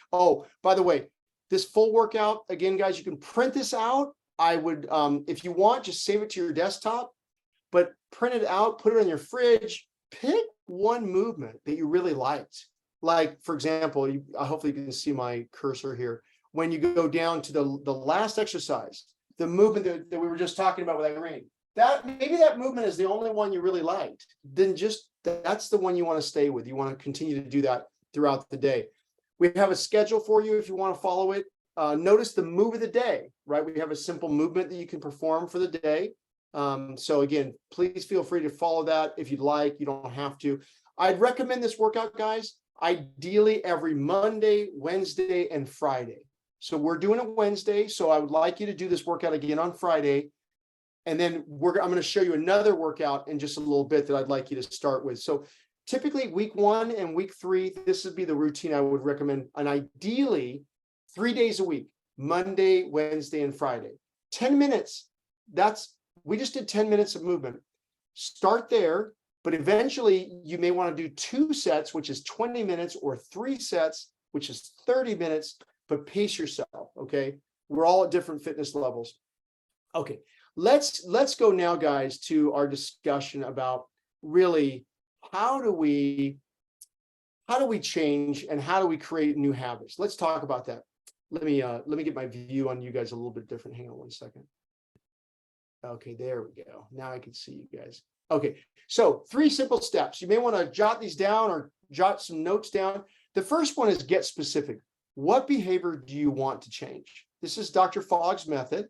by the way, this full workout, again, guys, you can print this out. I would, if you want, just save it to your desktop, but print it out, put it on your fridge, pick one movement that you really liked. Like, for example, hopefully you can see my cursor here. When you go down to the last exercise, the movement that we were just talking about with Irene, maybe that movement is the only one you really liked, then that's the one you want to stay with. You want to continue to do that throughout the day. We have a schedule for you if you want to follow it. Notice the move of the day, right? We have a simple movement that you can perform for the day. So again, please feel free to follow that if you'd like. You don't have to. I'd recommend this workout, guys, ideally every Monday, Wednesday, and Friday. So we're doing it Wednesday. So I would like you to do this workout again on Friday. And then I'm going to show you another workout in just a little bit that I'd like you to start with. So typically week 1 and week 3, this would be the routine I would recommend. And ideally 3 days a week, Monday, Wednesday, and Friday. 10 minutes. We just did 10 minutes of movement. Start there, but eventually you may want to do 2 sets, which is 20 minutes, or 3 sets, which is 30 minutes, but pace yourself, okay? We're all at different fitness levels. Okay, let's go now, guys, to our discussion about really how do we change and how do we create new habits? Let's talk about that. Let me get my view on you guys a little bit different. Hang on one second. Okay, there we go. Now I can see you guys. Okay, so 3 simple steps. You may want to jot these down or jot some notes down. The first one is get specific. What behavior do you want to change? This is Dr. Fogg's method.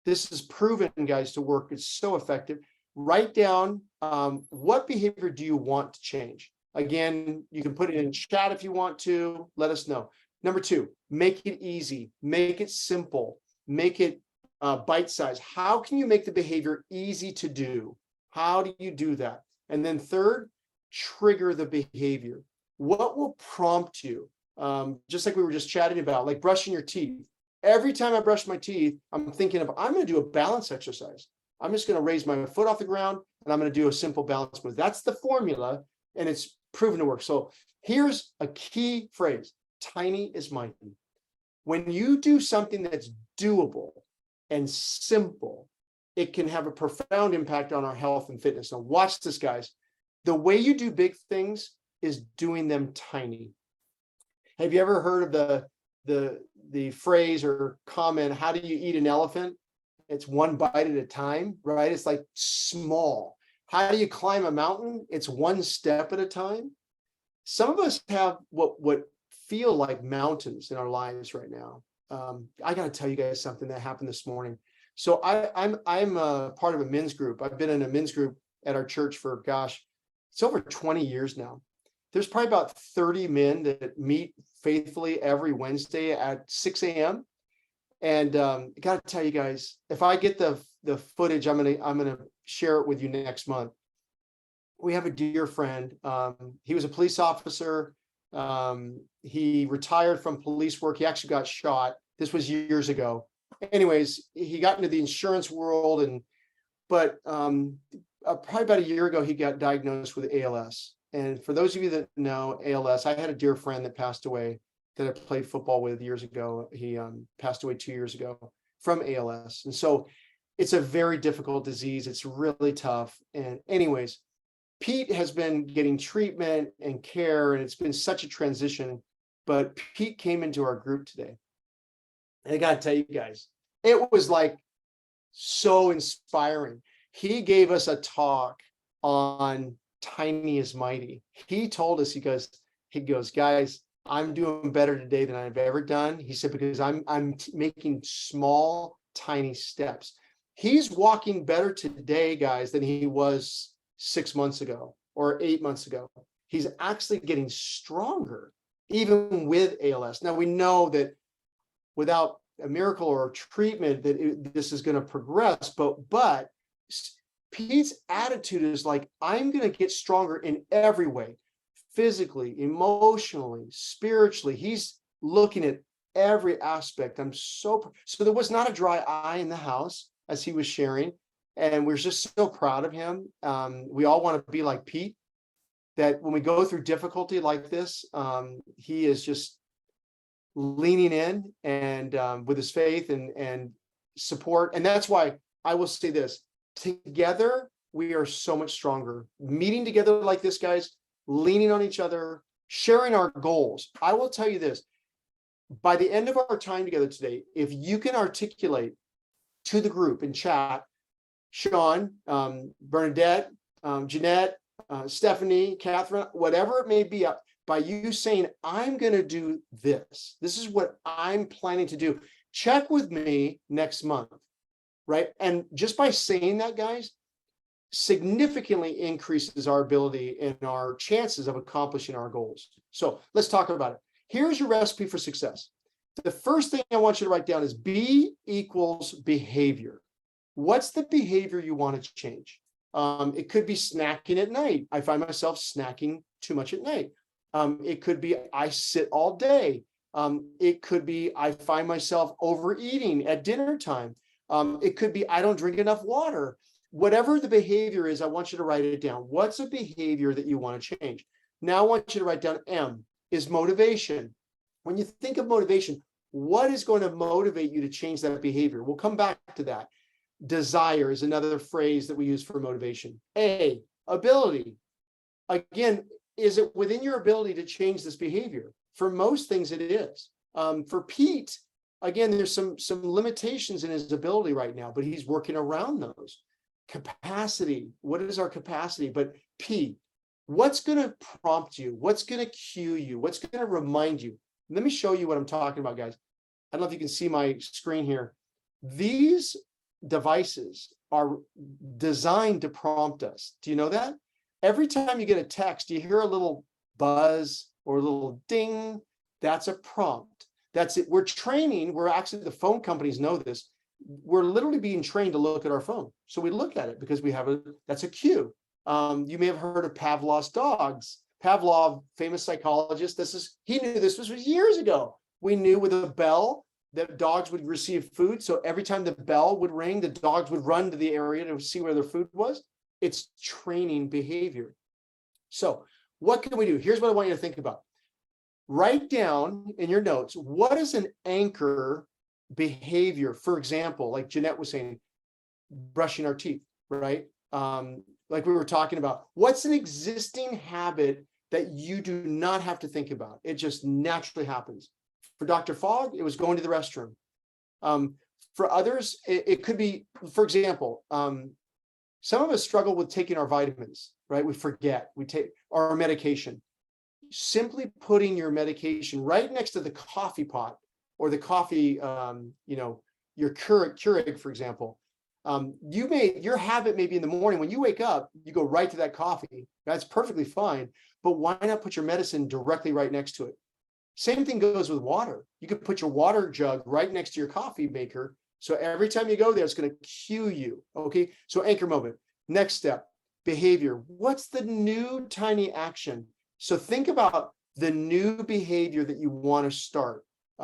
This is proven, guys, to work. It's so effective. Write down what behavior do you want to change? Again, you can put it in chat if you want to. Let us know. Number two, make it easy, make it simple, make it bite-sized. How can you make the behavior easy to do? How do you do that? And then third, trigger the behavior. What will prompt you? Just like we were just chatting about, like brushing your teeth. Every time I brush my teeth, I'm thinking of, I'm going to do a balance exercise. I'm just going to raise my foot off the ground and I'm going to do a simple balance move. That's the formula, and it's proven to work. So here's a key phrase: tiny is mighty. When you do something that's doable and simple, it can have a profound impact on our health and fitness. Now watch this, guys. The way you do big things is doing them tiny. Have you ever heard of the phrase or comment, how do you eat an elephant? It's one bite at a time, right? It's like small. How do you climb a mountain? It's one step at a time. Some of us have what feel like mountains in our lives right now. I got to tell you guys something that happened this morning. So I'm a part of a men's group. I've been in a men's group at our church for, gosh, it's over 20 years now. There's probably about 30 men that meet faithfully every Wednesday at 6 a.m. And got to tell you guys, if I get the footage, I'm gonna share it with you next month. We have a dear friend. He was a police officer. He retired from police work. He actually got shot. This was years ago. Anyways, he got into the insurance world, but probably about a year ago, he got diagnosed with ALS. And for those of you that know ALS, I had a dear friend that passed away that I played football with years ago. He passed away 2 years ago from ALS. And so it's a very difficult disease. It's really tough. And anyways, Pete has been getting treatment and care, and it's been such a transition. But Pete came into our group today. And I got to tell you guys, it was like so inspiring. He gave us a talk on tiny is mighty. He told us, he goes, guys, I'm doing better today than I've ever done. He said, because I'm making small, tiny steps. He's walking better today, guys, than he was 6 months ago or 8 months ago. He's actually getting stronger, even with ALS. Now we know that without a miracle or treatment, that this is going to progress, but Pete's attitude is like, I'm going to get stronger in every way, physically, emotionally, spiritually. He's looking at every aspect. So there was not a dry eye in the house as he was sharing. And we're just so proud of him. We all want to be like Pete, that when we go through difficulty like this, he is just leaning in and with his faith and support. And that's why I will say this: together, we are so much stronger. Meeting together like this, guys, leaning on each other, sharing our goals. I will tell you this: by the end of our time together today, if you can articulate to the group in chat, Sean, Bernadette, Jeanette, Stephanie, Catherine, whatever it may be, by you saying, I'm going to do this. This is what I'm planning to do. Check with me next month. Right. And just by saying that, guys, significantly increases our ability and our chances of accomplishing our goals. So let's talk about it. Here's your recipe for success. The first thing I want you to write down is B equals behavior. What's the behavior you want to change? It could be snacking at night. I find myself snacking too much at night. It could be I sit all day. It could be I find myself overeating at dinner time. It could be I don't drink enough water. Whatever the behavior is, I want you to write it down. What's a behavior that you want to change? Now I want you to write down M is motivation. When you think of motivation, what is going to motivate you to change that behavior? We'll come back to that. Desire is another phrase that we use for motivation. A, ability. Again, is it within your ability to change this behavior? For most things, it is. For Pete, again, there's some limitations in his ability right now, but he's working around those. Capacity, what is our capacity? But P, what's going to prompt you? What's going to cue you? What's going to remind you? Let me show you what I'm talking about, guys. I don't know if you can see my screen here. These devices are designed to prompt us. Do you know that? Every time you get a text, you hear a little buzz or a little ding. That's a prompt. That's it. We're training. We're actually, the phone companies know this. We're literally being trained to look at our phone. So we look at it because we have that's a cue. You may have heard of Pavlov's dogs. Pavlov, famous psychologist, he knew this was years ago. We knew with a bell that dogs would receive food. So every time the bell would ring, the dogs would run to the area to see where their food was. It's training behavior. So what can we do? Here's what I want you to think about. Write down in your notes, what is an anchor behavior? For example, like Jeanette was saying, brushing our teeth, right? Like we were talking about, what's an existing habit that you do not have to think about? It just naturally happens. For Dr. Fogg, it was going to the restroom. For others, it could be, for example, some of us struggle with taking our vitamins, right? We forget, we take our medication. Simply putting your medication right next to the coffee pot or the coffee, your Keurig, for example. Your habit may be in the morning when you wake up, you go right to that coffee. That's perfectly fine, but why not put your medicine directly right next to it? Same thing goes with water. You could put your water jug right next to your coffee maker. So every time you go there, it's going to cue you. Okay. So anchor moment. Next step, behavior. What's the new tiny action? So think about the new behavior that you want to start.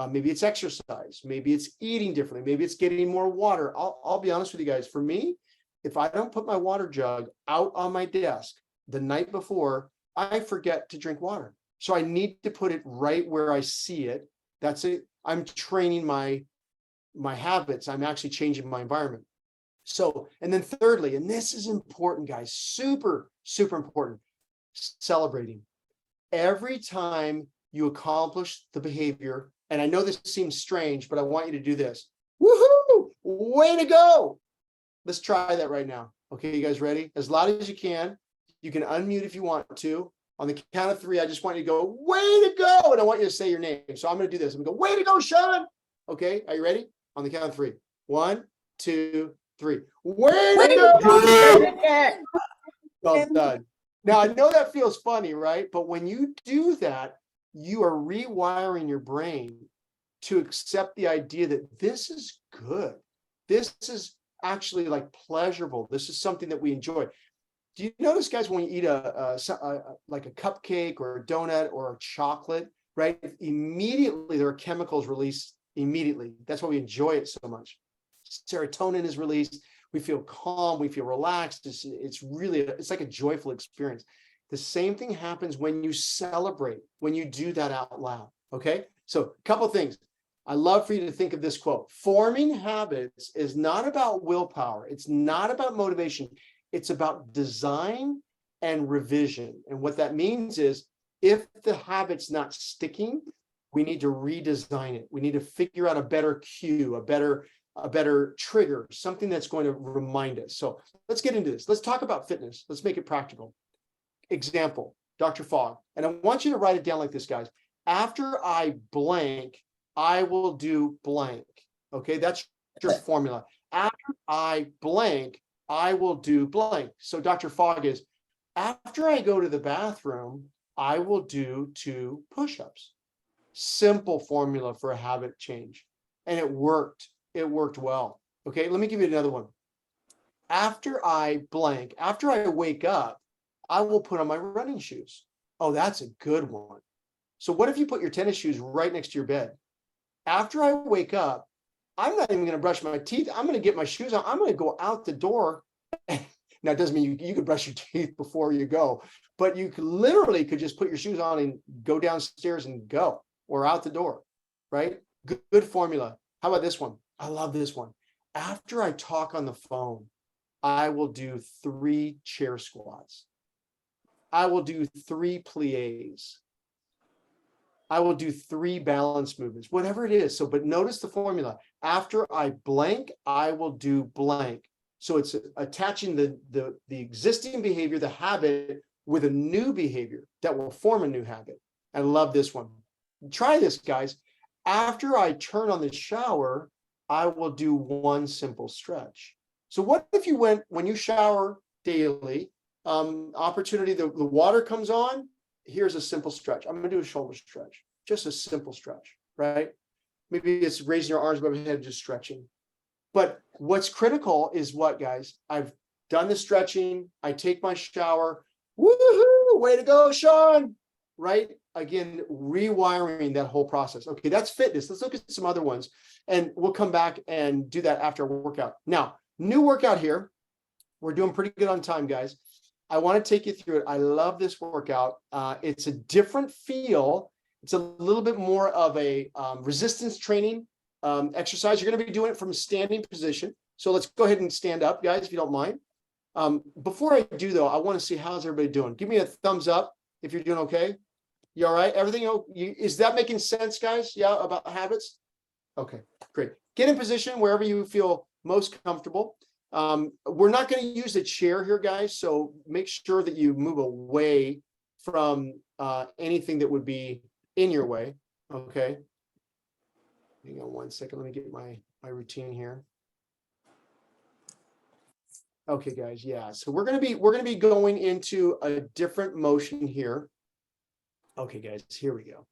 Maybe it's exercise. Maybe it's eating differently. Maybe it's getting more water. I'll be honest with you guys. For me, if I don't put my water jug out on my desk the night before, I forget to drink water. So I need to put it right where I see it. That's it. I'm training my habits. I'm actually changing my environment. So, and then thirdly, and this is important, guys, super, super important, celebrating. Every time you accomplish the behavior, and I know this seems strange, but I want you to do this. Woohoo! Way to go! Let's try that right now. Okay, you guys ready? As loud as you can. You can unmute if you want to. On the count of 3, I just want you to go, way to go! And I want you to say your name. So I'm going to do this. I'm going to go, way to go, Sean! Okay, are you ready? On the count of 3. 1, 2, 3. Way to go! Well done. Now, I know that feels funny, right? But when you do that, you are rewiring your brain to accept the idea that this is good. This is actually like pleasurable. This is something that we enjoy. Do you notice, guys, when you eat like a cupcake or a donut or a chocolate, right? Immediately there are chemicals released immediately. That's why we enjoy it so much. Serotonin is released. We feel calm, we feel relaxed. It's like a joyful experience. The same thing happens when you celebrate, when you do that out loud. Okay. So a couple of things. I love for you to think of this quote. Forming habits is not about willpower. It's not about motivation. It's about design and revision. And what that means is if the habit's not sticking, we need to redesign it. We need to figure out a better cue, a better trigger, something that's going to remind us. So let's get into this. Let's talk about fitness. Let's make it practical. Example, Dr. Fogg. And I want you to write it down like this, guys. After I blank, I will do blank. Okay, that's your formula. After I blank, I will do blank. So Dr. Fogg is, after I go to the bathroom, I will do 2 push-ups. Simple formula for a habit change. And it worked. It worked well. Okay, let me give you another one. After I blank, after I wake up, I will put on my running shoes. Oh, that's a good one. So what if you put your tennis shoes right next to your bed? After I wake up, I'm not even going to brush my teeth. I'm going to get my shoes on. I'm going to go out the door. Now, it doesn't mean you could brush your teeth before you go, but you literally could just put your shoes on and go downstairs and go, or out the door, right? Good formula. How about this one? I love this one. After I talk on the phone, I will do 3 chair squats. I will do 3 plies. I will do 3 balance movements, whatever it is. So, but notice the formula. After I blank, I will do blank. So it's attaching the existing behavior, the habit, with a new behavior that will form a new habit. I love this one. Try this, guys. After I turn on the shower, I will do 1 simple stretch. So what if you went, when you shower daily, opportunity, the water comes on, here's a simple stretch. I'm going to do a shoulder stretch. just a simple stretch, right? Maybe it's raising your arms above your head, just stretching. But what's critical is what, guys? I've done the stretching. I take my shower. Woohoo! Way to go, Sean. Right? Again, rewiring that whole process. Okay, that's fitness. Let's look at some other ones. And we'll come back and do that after our workout. Now, new workout here. We're doing pretty good on time, guys. I want to take you through it. I love this workout. It's a different feel. It's a little bit more of a resistance training exercise. You're going to be doing it from a standing position. So let's go ahead and stand up, guys, if you don't mind. Before I do, though, I want to see how's everybody doing. Give me a thumbs up if you're doing okay. You all right? Everything is that making sense, guys? Yeah, about habits? Okay, great. Get in position wherever you feel most comfortable. We're not going to use the chair here, guys, so make sure that you move away from anything that would be in your way. Okay. Hang on one second. Let me get my routine here. Okay, guys. Yeah. So we're gonna be going into a different motion here. Okay, guys. Here we go.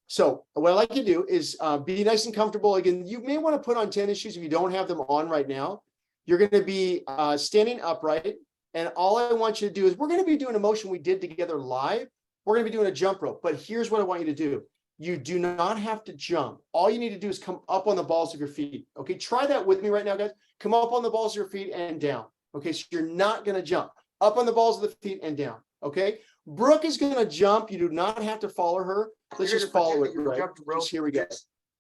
So what I like to do is be nice and comfortable. Again, you may want to put on tennis shoes if you don't have them on right now. You're going to be standing upright, and all I want you to do is we're going to be doing a motion we did together live. We're going to be doing a jump rope, but here's what I want you to do. You do not have to jump. All you need to do is come up on the balls of your feet. Okay, try that with me right now, guys. Come up on the balls of your feet and down. Okay, so you're not going to jump. Up on the balls of the feet and down. Okay, Brooke is going to jump. You do not have to follow her. Let's just follow it, right? Just here we go.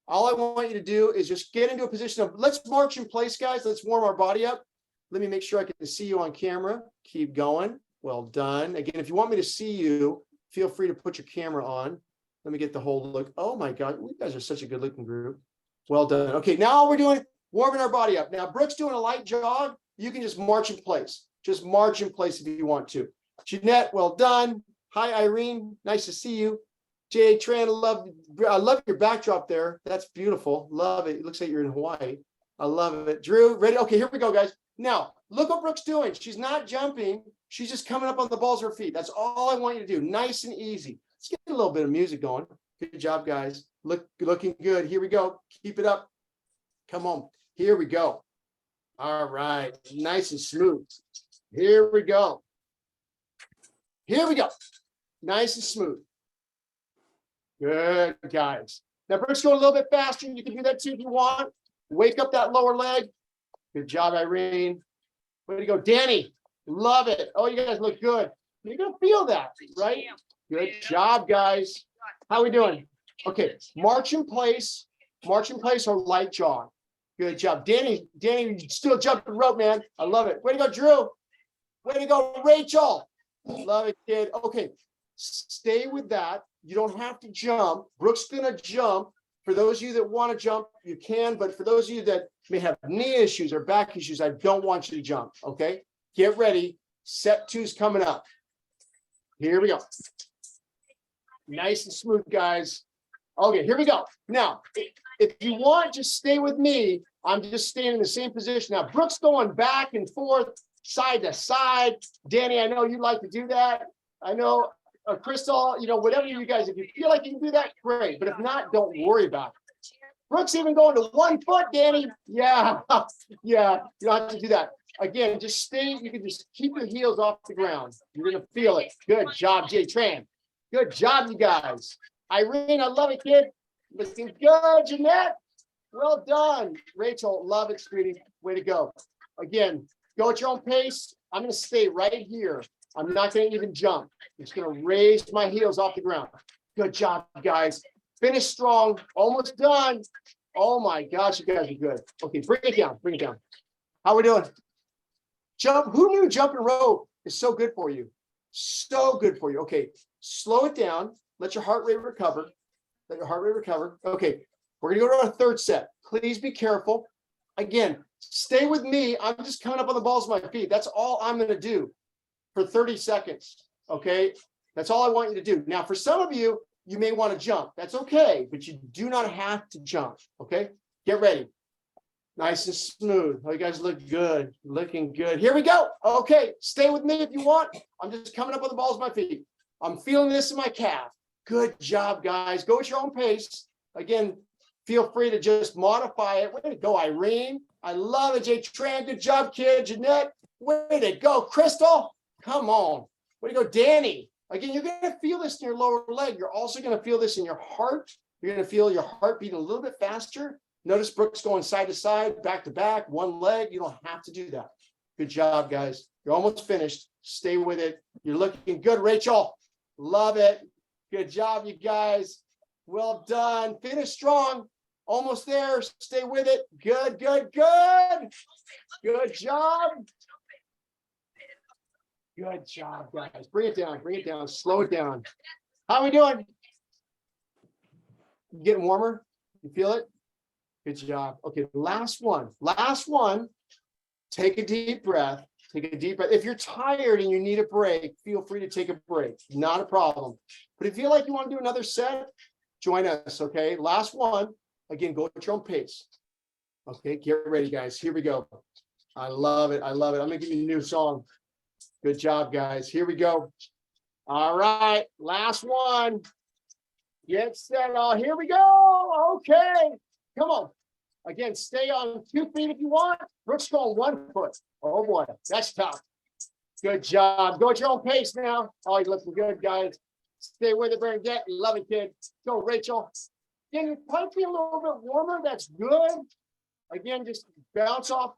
All I want you to do is just get into a position of, let's march in place, guys. Let's warm our body up. Let me make sure I can see you on camera. Keep going. Well done. Again, if you want me to see you, feel free to put your camera on. Let me get the whole look. Oh my God, you guys are such a good looking group. Well done. Okay, now all we're doing, warming our body up. Now, Brooke's doing a light jog. You can just march in place. Just march in place if you want to. Jeanette, well done. Hi, Irene. Nice to see you. Jay Tran, I love your backdrop there. That's beautiful. Love it. It looks like you're in Hawaii. I love it. Drew, ready? Okay, here we go, guys. Now, look what Brooke's doing. She's not jumping. She's just coming up on the balls of her feet. That's all I want you to do. Nice and easy. Let's get a little bit of music going. Good job, guys. Looking good. Here we go. Keep it up. Come on. Here we go. All right. Nice and smooth. Here we go. Here we go. Nice and smooth. Good, guys. Now, Brooke's going a little bit faster. You can do that too if you want. Wake up that lower leg. Good job, Irene. Way to go. Danny, love it. Oh, you guys look good. You're going to feel that, right? Good job, guys. How we doing? Okay, march in place or light jog. Good job. Danny, you still jumping rope, man. I love it. Way to go, Drew. Way to go, Rachel. Love it, kid. Okay, stay with that. You don't have to jump. Brooke's gonna jump. For those of you that want to jump, you can, but for those of you that may have knee issues or back issues, I don't want you to jump, okay? Get ready. Set two's coming up. Here we go. Nice and smooth, guys. Okay, here we go. Now, if you want, just stay with me. I'm just staying in the same position. Now, Brooke's going back and forth, side to side. Danny, I know you like to do that. I know, Crystal, whatever you guys, if you feel like you can do that, great. But if not, don't worry about it. Brooke's even going to 1 foot, Danny. Yeah, yeah, you don't have to do that. Again, just stay, you can just keep your heels off the ground. You're going to feel it. Good job, Jay Tran. Good job, you guys. Irene, I love it, kid. Looking good, Jeanette. Well done. Rachel, love it, sweetie. Way to go. Again, go at your own pace. I'm going to stay right here. I'm not going to even jump. I'm just going to raise my heels off the ground. Good job, guys. Finish strong. Almost done. Oh my gosh, you guys are good. Okay, bring it down. Bring it down. How we doing? Jump. Who knew jumping rope is so good for you? So good for you. Okay, slow it down. Let your heart rate recover. Let your heart rate recover. Okay, we're going to go to our third set. Please be careful. Again, stay with me. I'm just coming up on the balls of my feet. That's all I'm going to do for 30 seconds. Okay, that's all I want you to do. Now, for some of you, you may want to jump. That's okay, but you do not have to jump. Okay, get ready. Nice and smooth. Oh, you guys look good. Looking good. Here we go. Okay, stay with me if you want. I'm just coming up on the balls of my feet. I'm feeling this in my calf. Good job, guys. Go at your own pace. Again, feel free to just modify it. Way to go, Irene. I love it, Jay Tran. Good job, kid. Jeanette, way to go. Crystal, come on. Way to go, Danny. Again, you're going to feel this in your lower leg. You're also going to feel this in your heart. You're going to feel your heart beat a little bit faster. Notice Brooks going side to side, back to back, one leg. You don't have to do that. Good job, guys. You're almost finished. Stay with it. You're looking good, Rachel. Love it. Good job, you guys. Well done. Finish strong. Almost there. Stay with it. Good, good, good. Good job. Good job, guys. Bring it down. Bring it down. Slow it down. How are we doing? Getting warmer? You feel it? Good job. Okay, last one. Last one. Take a deep breath. Take a deep breath. If you're tired and you need a break, feel free to take a break. Not a problem. But if you feel like you want to do another set, join us, okay? Last one. Again, go at your own pace. Okay, get ready, guys. Here we go. I love it. I love it. I'm going to give you a new song. Good job, guys. Here we go. All right, last one. Get set. Oh, here we go. Okay, come on. Again, stay on 2 feet if you want. Brooks going 1 foot. Oh boy, that's tough. Good job. Go at your own pace now. Oh, you're looking good, guys. Stay with it, Bernadette. Love it, kid. Go, Rachel. Can you punch me a little bit warmer? That's good. Again, just bounce off.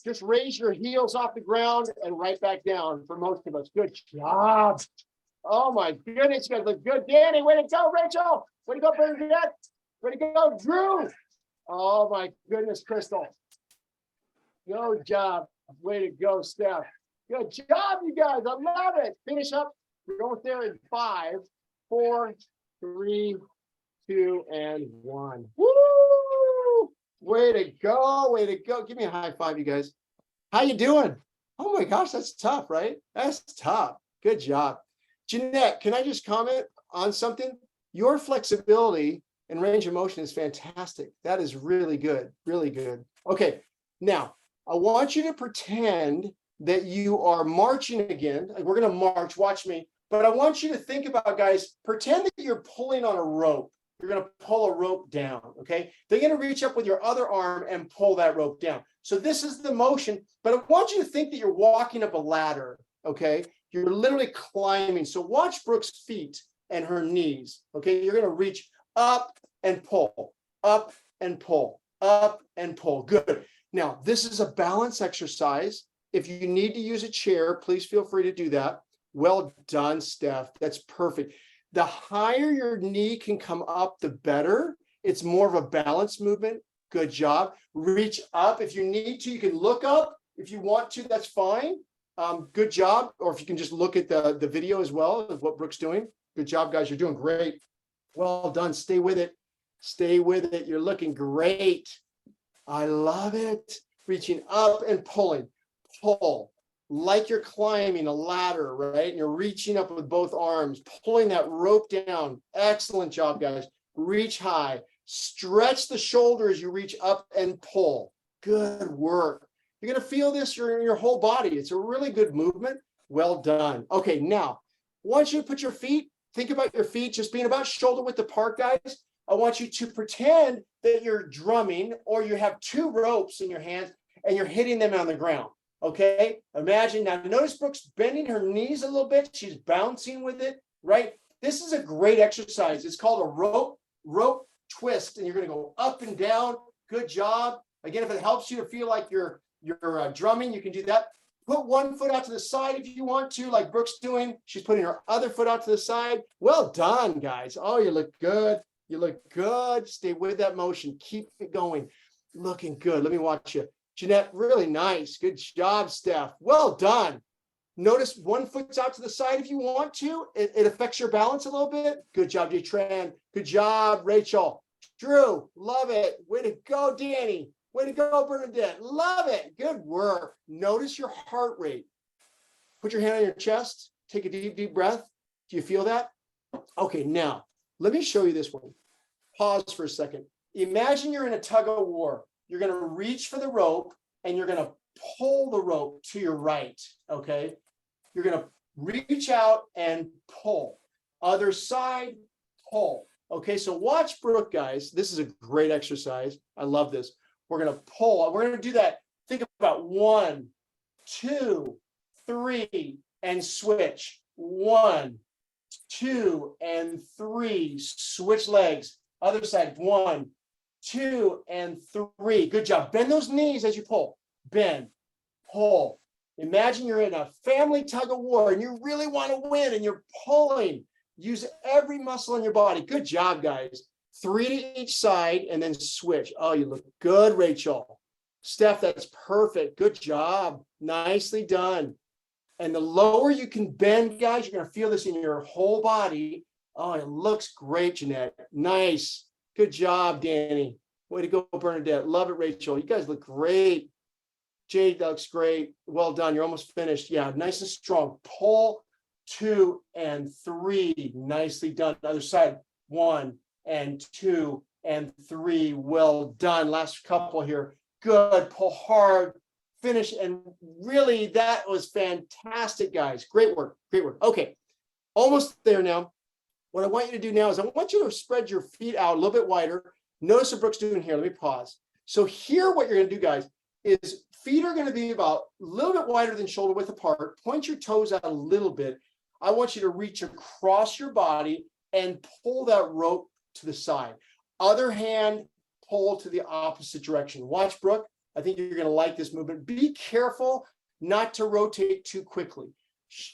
Just raise your heels off the ground and right back down for most of us. Good job. Oh my goodness, you guys look good. Danny, way to go, Rachel. Way to go, Bernadette. Way to go, Drew. Oh my goodness, Crystal. Good job. Way to go, Steph. Good job, you guys. I love it. Finish up. We're going there in 5, 4, 3, 2, and 1. Woo! Way to go. Way to go. Give me a high five, you guys. How you doing? Oh my gosh, that's tough, right? That's tough. Good job. Jeanette, can I just comment on something? Your flexibility and range of motion is fantastic. That is really good. Really good. Okay, now I want you to pretend that you are marching again. We're going to march. Watch me. But I want you to think about, guys, pretend that you're pulling on a rope. You're going to pull a rope down, okay? They're going to reach up with your other arm and pull that rope down. So this is the motion, but I want you to think that you're walking up a ladder, okay? You're literally climbing. So watch Brooke's feet and her knees, okay? You're going to reach up and pull, up and pull, up and pull. Good. Now, this is a balance exercise. If you need to use a chair, please feel free to do that. Well done, Steph. That's perfect. The higher your knee can come up, the better. It's more of a balance movement. Good job. Reach up. If you need to, you can look up. If you want to, that's fine. Good job. Or if you can just look at the video as well of what Brooke's doing. Good job, guys. You're doing great. Well done. Stay with it. Stay with it. You're looking great. I love it. Reaching up and pulling. Pull. Like you're climbing a ladder, right? And you're reaching up with both arms, pulling that rope down. Excellent job, guys. Reach high. Stretch the shoulder as you reach up and pull. Good work. You're going to feel this in your whole body. It's a really good movement. Well done. Okay, now, I want you to put your feet, think about your feet just being about shoulder width apart, guys. I want you to pretend that you're drumming or you have 2 ropes in your hands and you're hitting them on the ground. Okay, imagine now, notice Brooke's bending her knees a little bit. She's bouncing with it, right? This is a great exercise. It's called a rope twist, and you're going to go up and down. Good job. Again, if it helps you to feel like you're drumming, you can do that. Put 1 foot out to the side if you want to, like Brooke's doing. She's putting her other foot out to the side. Well done, guys. Oh, you look good. You look good. Stay with that motion. Keep it going. Looking good. Let me watch you. Jeanette, really nice. Good job, Steph. Well done. Notice 1 foot's out to the side if you want to. It affects your balance a little bit. Good job, Jay Tran. Good job, Rachel. Drew, love it. Way to go, Danny. Way to go, Bernadette. Love it. Good work. Notice your heart rate. Put your hand on your chest. Take a deep, deep breath. Do you feel that? Okay, now, let me show you this one. Pause for a second. Imagine you're in a tug of war. You're going to reach for the rope and you're going to pull the rope to your right, okay? You're going to reach out and pull. Other side, pull. Okay, so watch Brooke, guys. This is a great exercise. I love this. We're gonna pull. We're gonna do that. Think about 1, 2, 3, and switch. 1, 2, and 3. Switch legs. Other side. 1, 2, and 3. Good job. Bend those knees as you pull. Bend, pull. Imagine you're in a family tug of war and you really want to win and you're pulling. Use every muscle in your body. Good job, guys. 3 to each side and then switch. Oh, you look good, Rachel. Steph, that's perfect. Good job. Nicely done. And the lower you can bend, guys, you're going to feel this in your whole body. Oh, it looks great, Jeanette. Nice. Good job, Danny. Way to go, Bernadette. Love it, Rachel. You guys look great. Jade looks great. Well done. You're almost finished. Yeah, nice and strong. Pull, 2 and 3. Nicely done. Other side. 1 and 2 and 3. Well done. Last couple here. Good. Pull hard. Finish. And really, that was fantastic, guys. Great work. Great work. Okay. Almost there now. What I want you to do now is I want you to spread your feet out a little bit wider. Notice what Brooke's doing here. Let me pause. So here, what you're going to do, guys, is feet are going to be about a little bit wider than shoulder width apart. Point your toes out a little bit. I want you to reach across your body and pull that rope to the side. Other hand, pull to the opposite direction. Watch, Brooke. I think you're going to like this movement. Be careful not to rotate too quickly.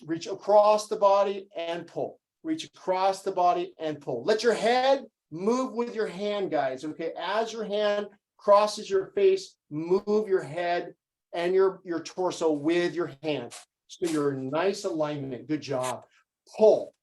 Reach across the body and pull. Reach across the body and pull. Let your head move with your hand, guys. Okay, as your hand crosses your face, move your head and your torso with your hand. So you're in nice alignment. Good job. Pull.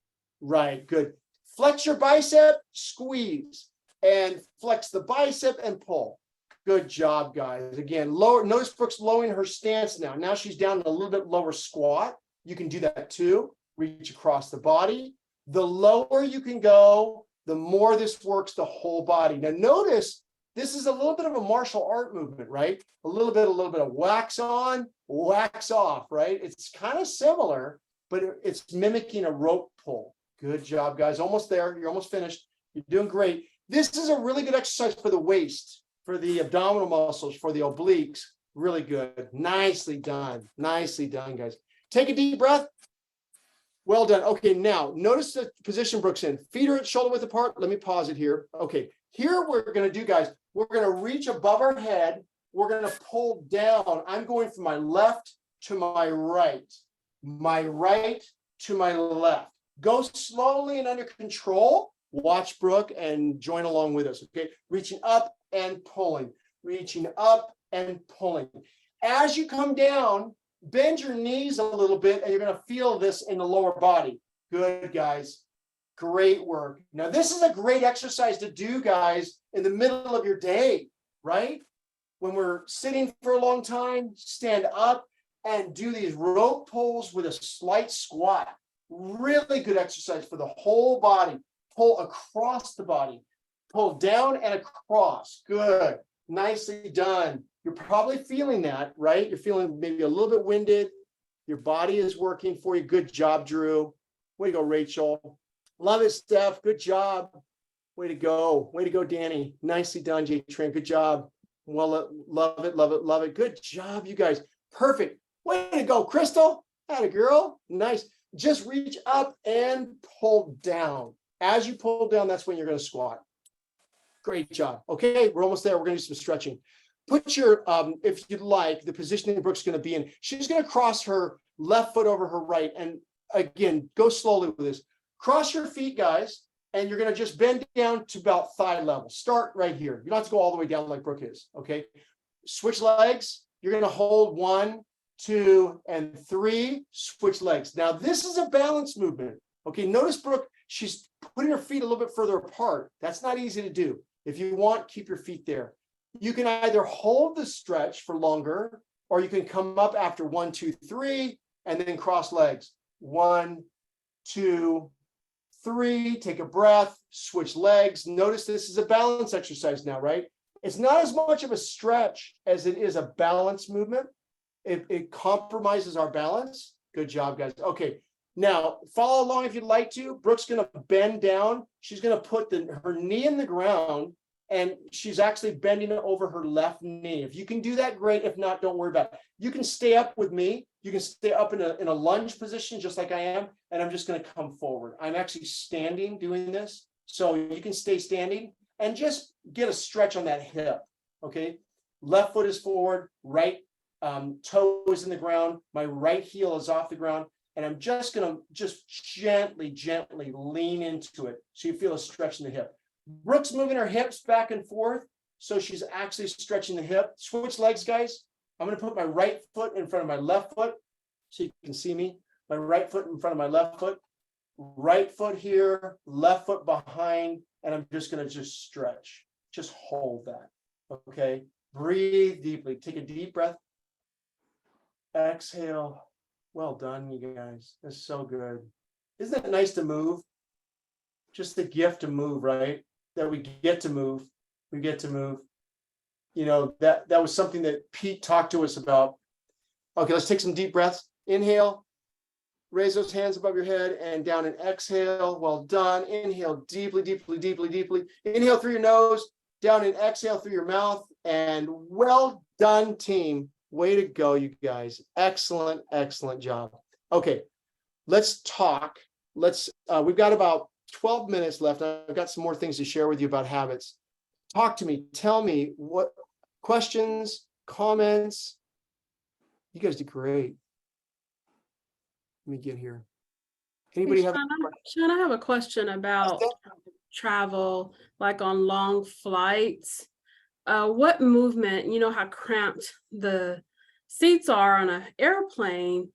Right, good. Flex your bicep, squeeze, and flex the bicep and pull. Good job, guys. Again, lower. Notice Brooke's lowering her stance now. Now she's down in a little bit lower squat. You can do that too. Reach across the body. The lower you can go, the more this works the whole body. Now notice this is a little bit of a martial art movement, right? A little bit of wax on, wax off, right? It's kind of similar, but it's mimicking a rope pull. Good job, guys. Almost there. You're almost finished. You're doing great. This is a really good exercise for the waist, for the abdominal muscles, for the obliques. Really good. Nicely done. Nicely done, guys. Take a deep breath. Well done. Okay, now notice the position Brooke's in. Feet are at shoulder width apart. Let me pause it here. Okay, here we're going to do, guys, we're going to reach above our head. We're going to pull down. I'm going from my left to my right to my left. Go slowly and under control. Watch Brooke and join along with us. Okay, reaching up and pulling, reaching up and pulling. As you come down, bend your knees a little bit and you're going to feel this in the lower body. Good, guys. Great work. Now, this is a great exercise to do, guys, in the middle of your day, right? When we're sitting for a long time, stand up and do these rope pulls with a slight squat. Really good exercise for the whole body. Pull across the body. Pull down and across. Good. Nicely done. You're probably feeling that, right? You're feeling maybe a little bit winded. Your body is working for you. Good job, Drew. Way to go, Rachel. Love it, Steph. Good job. Way to go. Way to go, Danny. Nicely done, J-Train. Good job. Well, love it, love it, love it. Good job, you guys. Perfect. Way to go, Crystal. Atta girl. Nice. Just reach up and pull down. As you pull down, that's when you're going to squat. Great job. Okay, we're almost there. We're going to do some stretching. Put your, if you'd like, the position Brooke's going to be in. She's going to cross her left foot over her right. And again, go slowly with this. Cross your feet, guys, and you're going to just bend down to about thigh level. Start right here. You don't have to go all the way down like Brooke is, okay? Switch legs. You're going to hold 1, 2, and 3. Switch legs. Now, this is a balance movement, okay? Notice Brooke, she's putting her feet a little bit further apart. That's not easy to do. If you want, keep your feet there. You can either hold the stretch for longer, or you can come up after 1, 2, 3, and then cross legs. 1, 2, 3, take a breath, switch legs. Notice this is a balance exercise now, right? It's not as much of a stretch as it is a balance movement. It compromises our balance. Good job, guys. Okay, Now, follow along if you'd like to. Brooke's gonna bend down. She's gonna put her knee in the ground, and she's actually bending over her left knee. If you can do that, great. If not, don't worry about it. You can stay up with me. You can stay up in a lunge position, just like I am, and I'm just gonna come forward. I'm actually standing doing this, so you can stay standing and just get a stretch on that hip, okay? Left foot is forward, right toe is in the ground, my right heel is off the ground, and I'm just gonna gently lean into it so you feel a stretch in the hip. Brooke's moving her hips back and forth, so she's actually stretching the hip. Switch legs, guys. I'm gonna put my right foot in front of my left foot so you can see me. My right foot in front of my left foot. Right foot here, left foot behind, and I'm just gonna stretch. Just hold that, okay? Breathe deeply. Take a deep breath. Exhale. Well done, you guys. That's so good. Isn't it nice to move? Just the gift to move, right? That we get to move. We get to move. You know, that was something that Pete talked to us about. Okay, let's take some deep breaths. Inhale. Raise those hands above your head and down and exhale. Well done. Inhale deeply. Inhale through your nose, down and exhale through your mouth. And well done, team. Way to go, you guys. Excellent job. Okay, let's talk. We've got about 12 minutes left. I've got some more things to share with you about habits. Talk to me. Tell me what questions, comments. You guys did great. Let me get here. Anybody have? Sean, I have a question about travel, like on long flights. What movement, you know how cramped the seats are on an airplane,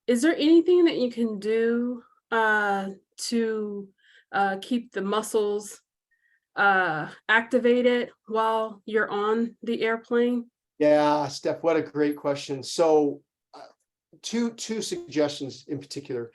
is there anything that you can do to keep the muscles activated while you're on the airplane? Yeah, Steph, what a great question. So two suggestions in particular.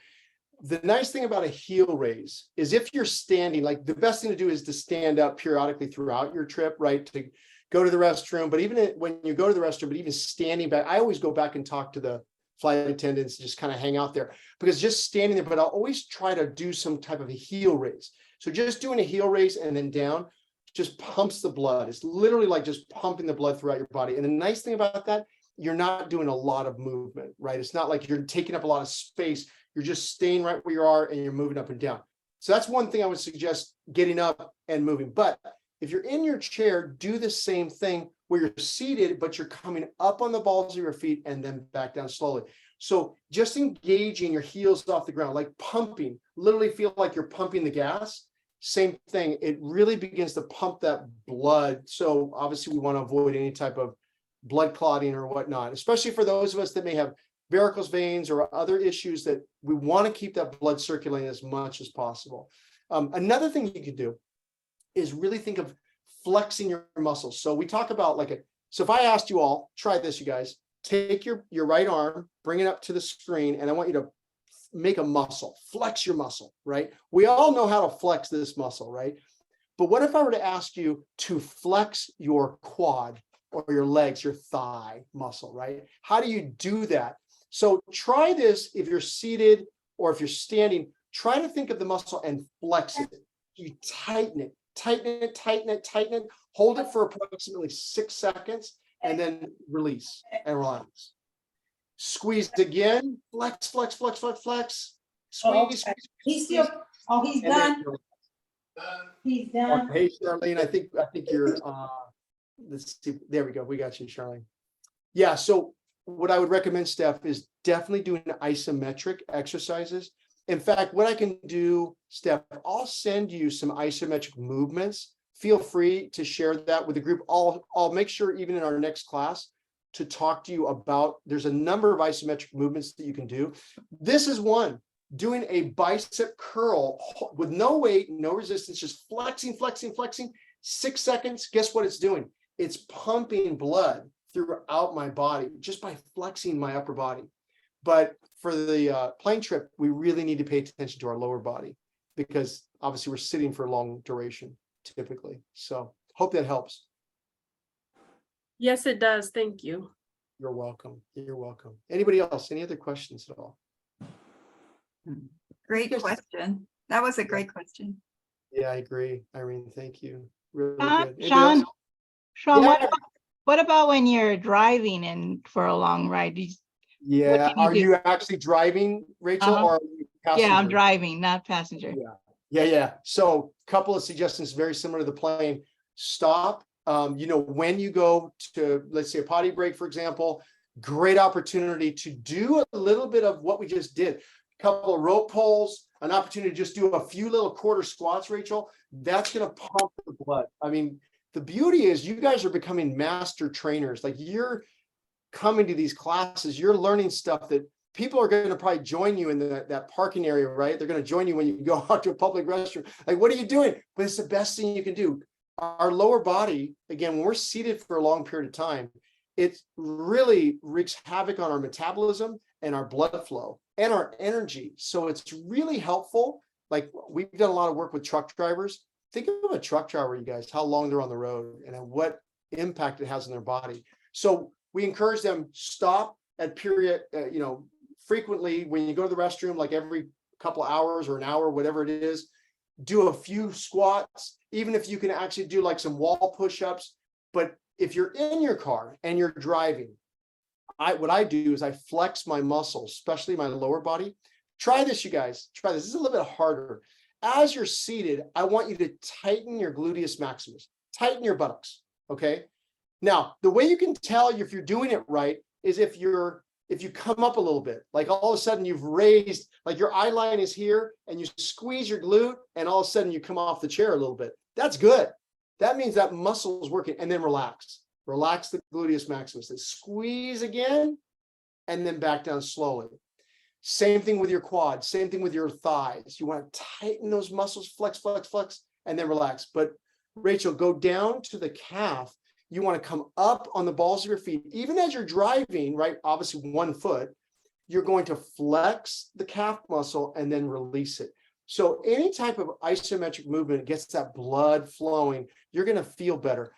The nice thing about a heel raise is if you're standing, like the best thing to do is to stand up periodically throughout your trip, right? To go to the restroom, but even when you go to the restroom, but even standing back, I always go back and talk to the flight attendants, just kind of hang out there because just standing there, but I'll always try to do some type of a heel raise. So just doing a heel raise and then down just pumps the blood. It's literally like just pumping the blood throughout your body. And the nice thing about that, you're not doing a lot of movement, right? It's not like you're taking up a lot of space. You're just staying right where you are and you're moving up and down. So that's one thing I would suggest, getting up and moving. But if you're in your chair, do the same thing where you're seated, but you're coming up on the balls of your feet and then back down slowly. So just engaging your heels off the ground, like pumping, literally feel like you're pumping the gas. Same thing. It really begins to pump that blood. So obviously we want to avoid any type of blood clotting or whatnot, especially for those of us that may have varicose veins or other issues that we want to keep that blood circulating as much as possible. Another thing you could do is really think of flexing your muscles. So we talk about so if I asked you all, try this, you guys, take your right arm, bring it up to the screen, and I want you to make a muscle, flex your muscle, right? We all know how to flex this muscle, right? But what if I were to ask you to flex your quad or your legs, your thigh muscle, right? How do you do that? So try this if you're seated or if you're standing, try to think of the muscle and flex it. You tighten it. Hold it for approximately 6 seconds and then release and relax. Squeeze again, flex. Squeeze. He's still, he's done. He's done. Hey, Charlene, I think you're, let's see, there we go. We got you, Charlene. Yeah, so what I would recommend, Steph, is definitely doing isometric exercises. In fact, what I can do, Steph, I'll send you some isometric movements. Feel free to share that with the group. I'll make sure even in our next class to talk to you about, there's a number of isometric movements that you can do. This is one, doing a bicep curl with no weight, no resistance, just flexing. 6 seconds, guess what it's doing? It's pumping blood throughout my body just by flexing my upper body. But for the plane trip, we really need to pay attention to our lower body because obviously we're sitting for a long duration typically. So hope that helps. Yes, it does. Thank you. You're welcome. Anybody else? Any other questions at all? Great Yes. question. That was a great question. Yeah, I agree, Irene. Thank you. Really Sean, good. Anybody Sean, else? Sean, Yeah. what about when you're driving and for a long ride? Yeah, do you are do? you actually driving, Rachel, Uh-huh. or are you Yeah, I'm passenger? driving, not passenger. Yeah. So couple of suggestions, very similar to the plane. Stop. When you go to, let's say, a potty break, for example, great opportunity to do a little bit of what we just did. Couple of rope pulls, an opportunity to just do a few little quarter squats, Rachel. That's going to pump the blood. I mean, the beauty is you guys are becoming master trainers. Like, you're coming to these classes, you're learning stuff that people are going to probably join you in that parking area, right? They're going to join you when you go out to a public restroom. Like, what are you doing? But it's the best thing you can do. Our lower body, again, when we're seated for a long period of time, it really wreaks havoc on our metabolism and our blood flow and our energy. So it's really helpful. Like, we've done a lot of work with truck drivers. Think of a truck driver, you guys, how long they're on the road and what impact it has on their body. So we encourage them, stop at period, frequently when you go to the restroom, like every couple of hours or an hour, whatever it is, do a few squats, even if you can actually do like some wall push-ups. But if you're in your car and you're driving, what I do is I flex my muscles, especially my lower body. Try this, you guys. Try this. This is a little bit harder. As you're seated, I want you to tighten your gluteus maximus, tighten your buttocks. Okay. Now, the way you can tell if you're doing it right is if you come up a little bit, like all of a sudden you've raised, like your eye line is here and you squeeze your glute and all of a sudden you come off the chair a little bit. That's good. That means that muscle is working. And then relax. Relax the gluteus maximus. And squeeze again and then back down slowly. Same thing with your quads. Same thing with your thighs. You want to tighten those muscles, flex, flex, flex, and then relax. But Rachel, go down to the calf. You want to come up on the balls of your feet. Even as you're driving, right? Obviously 1 foot, you're going to flex the calf muscle and then release it. So any type of isometric movement gets that blood flowing. You're going to feel better.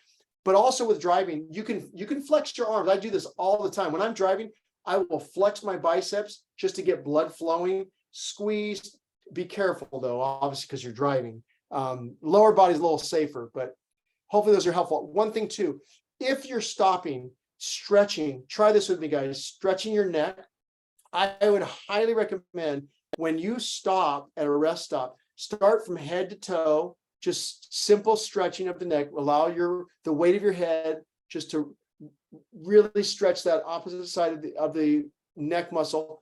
But also with driving, you can flex your arms. I do this all the time. When I'm driving, I will flex my biceps just to get blood flowing, squeeze. Be careful though, obviously, because you're driving. Lower body's a little safer, but hopefully those are helpful. One thing too, if you're stopping, stretching, try this with me, guys, stretching your neck. I would highly recommend when you stop at a rest stop, start from head to toe, just simple stretching of the neck, allow the weight of your head just to really stretch that opposite side of the neck muscle.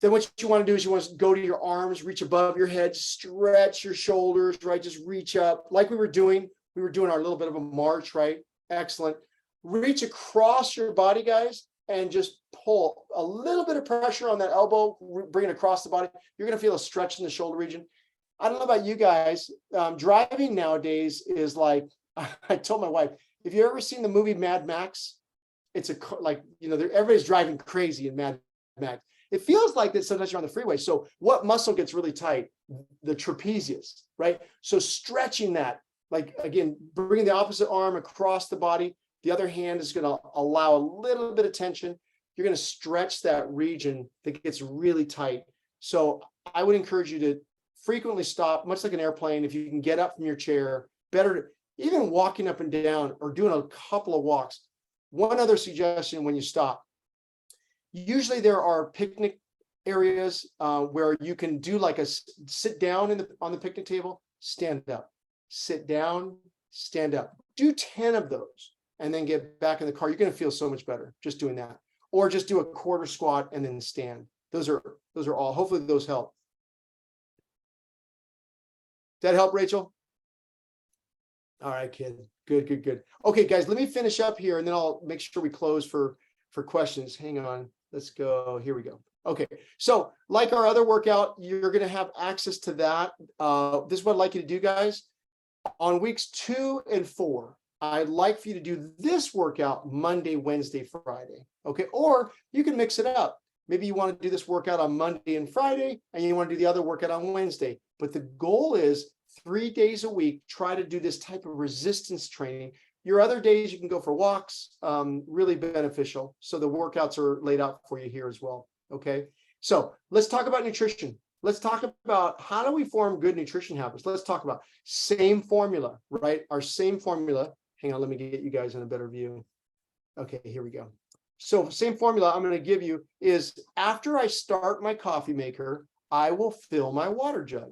Then what you want to do is you want to go to your arms, reach above your head, stretch your shoulders, right? Just reach up like we were doing our little bit of a march, right? Excellent. Reach across your body, guys, and just pull a little bit of pressure on that elbow, bring it across the body. You're going to feel a stretch in the shoulder region. I don't know about you guys. Driving nowadays is like, I told my wife, if you've ever seen the movie Mad Max, it's everybody's driving crazy in Mad Max. It feels like that sometimes you're on the freeway. So what muscle gets really tight? The trapezius, right? So stretching that, like, again, bringing the opposite arm across the body. The other hand is going to allow a little bit of tension. You're going to stretch that region that gets really tight. So I would encourage you to frequently stop, much like an airplane. If you can get up from your chair, better, even walking up and down or doing a couple of walks. One other suggestion when you stop, usually there are picnic areas where you can do like a sit down on the picnic table, stand up, sit down, stand up. Do 10 of those and then get back in the car. You're going to feel so much better just doing that. Or just do a quarter squat and then stand. Those are all. Hopefully those help. Did that help, Rachel? All right, kid. Good. Okay, guys, let me finish up here and then I'll make sure we close for questions. Hang on. Let's go. Here we go. Okay. So like our other workout, you're going to have access to that. This is what I'd like you to do, guys. On weeks 2 and 4, I'd like for you to do this workout Monday, Wednesday, Friday. Okay. Or you can mix it up. Maybe you want to do this workout on Monday and Friday, and you want to do the other workout on Wednesday. But the goal is 3 days a week, try to do this type of resistance training. Your other days, you can go for walks, really beneficial. So the workouts are laid out for you here as well. Okay. So let's talk about nutrition. let's talk about how do we form good nutrition habits. Let's talk about same formula, right? Our same formula. Hang on, let me get you guys in a better view. Okay, here we go. So same formula I'm going to give you is after I start my coffee maker, I will fill my water jug.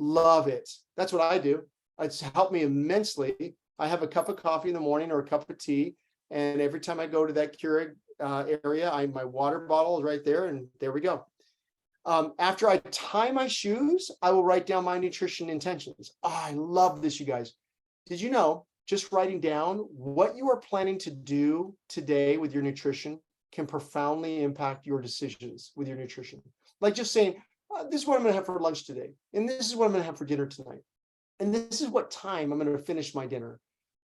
Love it. That's what I do. It's helped me immensely. I have a cup of coffee in the morning or a cup of tea. And every time I go to that Keurig area, my water bottle is right there. And there we go. After I tie my shoes, I will write down my nutrition intentions. Oh, I love this, you guys. Did you know just writing down what you are planning to do today with your nutrition can profoundly impact your decisions with your nutrition? Like just saying, this is what I'm going to have for lunch today. And this is what I'm going to have for dinner tonight. And this is what time I'm going to finish my dinner.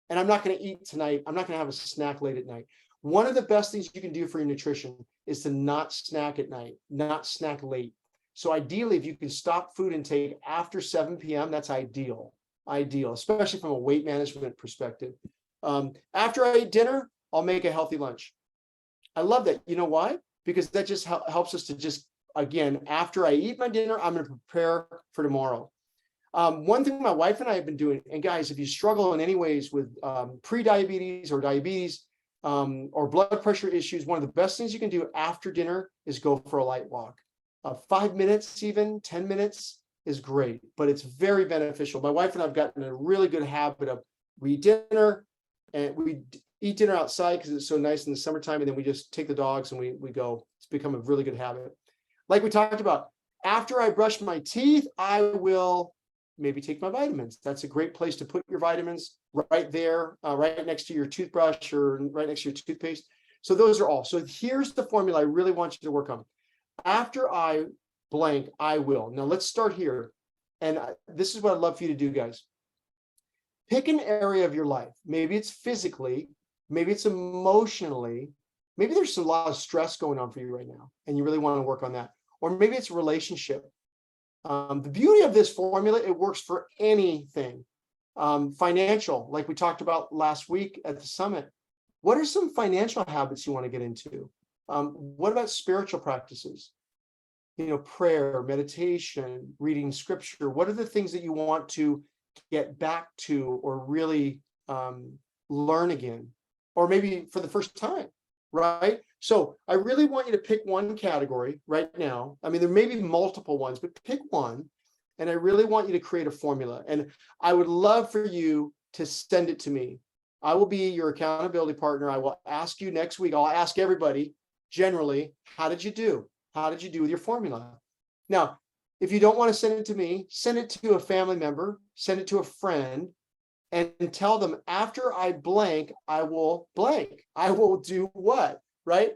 And I'm not going to eat tonight. I'm not going to have a snack late at night. One of the best things you can do for your nutrition is to not snack at night, not snack late. So ideally, if you can stop food intake after 7 p.m., that's ideal, especially from a weight management perspective. After I eat dinner, I'll make a healthy lunch. I love that. You know why? Because that just helps us to just, again, after I eat my dinner, I'm going to prepare for tomorrow. One thing my wife and I have been doing, and guys, if you struggle in any ways with pre-diabetes or diabetes or blood pressure issues, one of the best things you can do after dinner is go for a light walk. 5 minutes, even 10 minutes is great, but it's very beneficial. My wife and I have gotten a really good habit of we eat dinner outside because it's so nice in the summertime, and then we just take the dogs and we go. It's become a really good habit. Like we talked about, after I brush my teeth, I will maybe take my vitamins. That's a great place to put your vitamins, right there, right next to your toothbrush or right next to your toothpaste. So those are all. So here's the formula I really want you to work on. After I blank, I will. Now let's start here. And this is what I'd love for you to do, guys. Pick an area of your life. Maybe it's physically, maybe it's emotionally, maybe there's a lot of stress going on for you right now, and you really want to work on that. Or maybe it's a relationship. The beauty of this formula, it works for anything. Financial, like we talked about last week at the summit. What are some financial habits you want to get into? What about spiritual practices? You know, prayer, meditation, reading scripture. What are the things that you want to get back to or really learn again? Or maybe for the first time, right? So I really want you to pick one category right now. I mean, there may be multiple ones, but pick one. And I really want you to create a formula. And I would love for you to send it to me. I will be your accountability partner. I will ask you next week. I'll ask everybody generally, how did you do? How did you do with your formula? Now, if you don't want to send it to me, send it to a family member, send it to a friend, and tell them after I blank, I will blank. I will do what, right?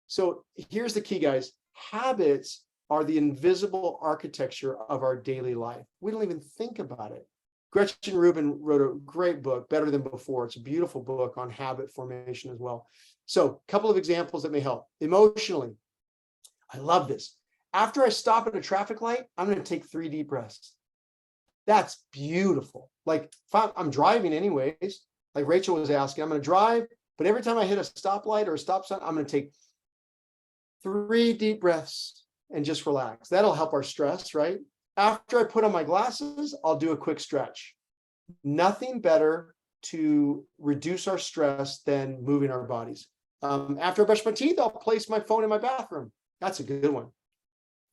So here's the key, guys. Habits are the invisible architecture of our daily life. We don't even think about it. Gretchen Rubin wrote a great book, Better Than Before. It's a beautiful book on habit formation as well. So a couple of examples that may help. Emotionally, I love this. After I stop at a traffic light, I'm going to take 3 deep breaths. That's beautiful. Like if I'm driving anyways, like Rachel was asking, I'm going to drive, but every time I hit a stoplight or a stop sign, I'm going to take 3 deep breaths and just relax. That'll help our stress, right? After I put on my glasses, I'll do a quick stretch. Nothing better to reduce our stress than moving our bodies. After I brush my teeth, I'll place my phone in my bathroom. That's a good one.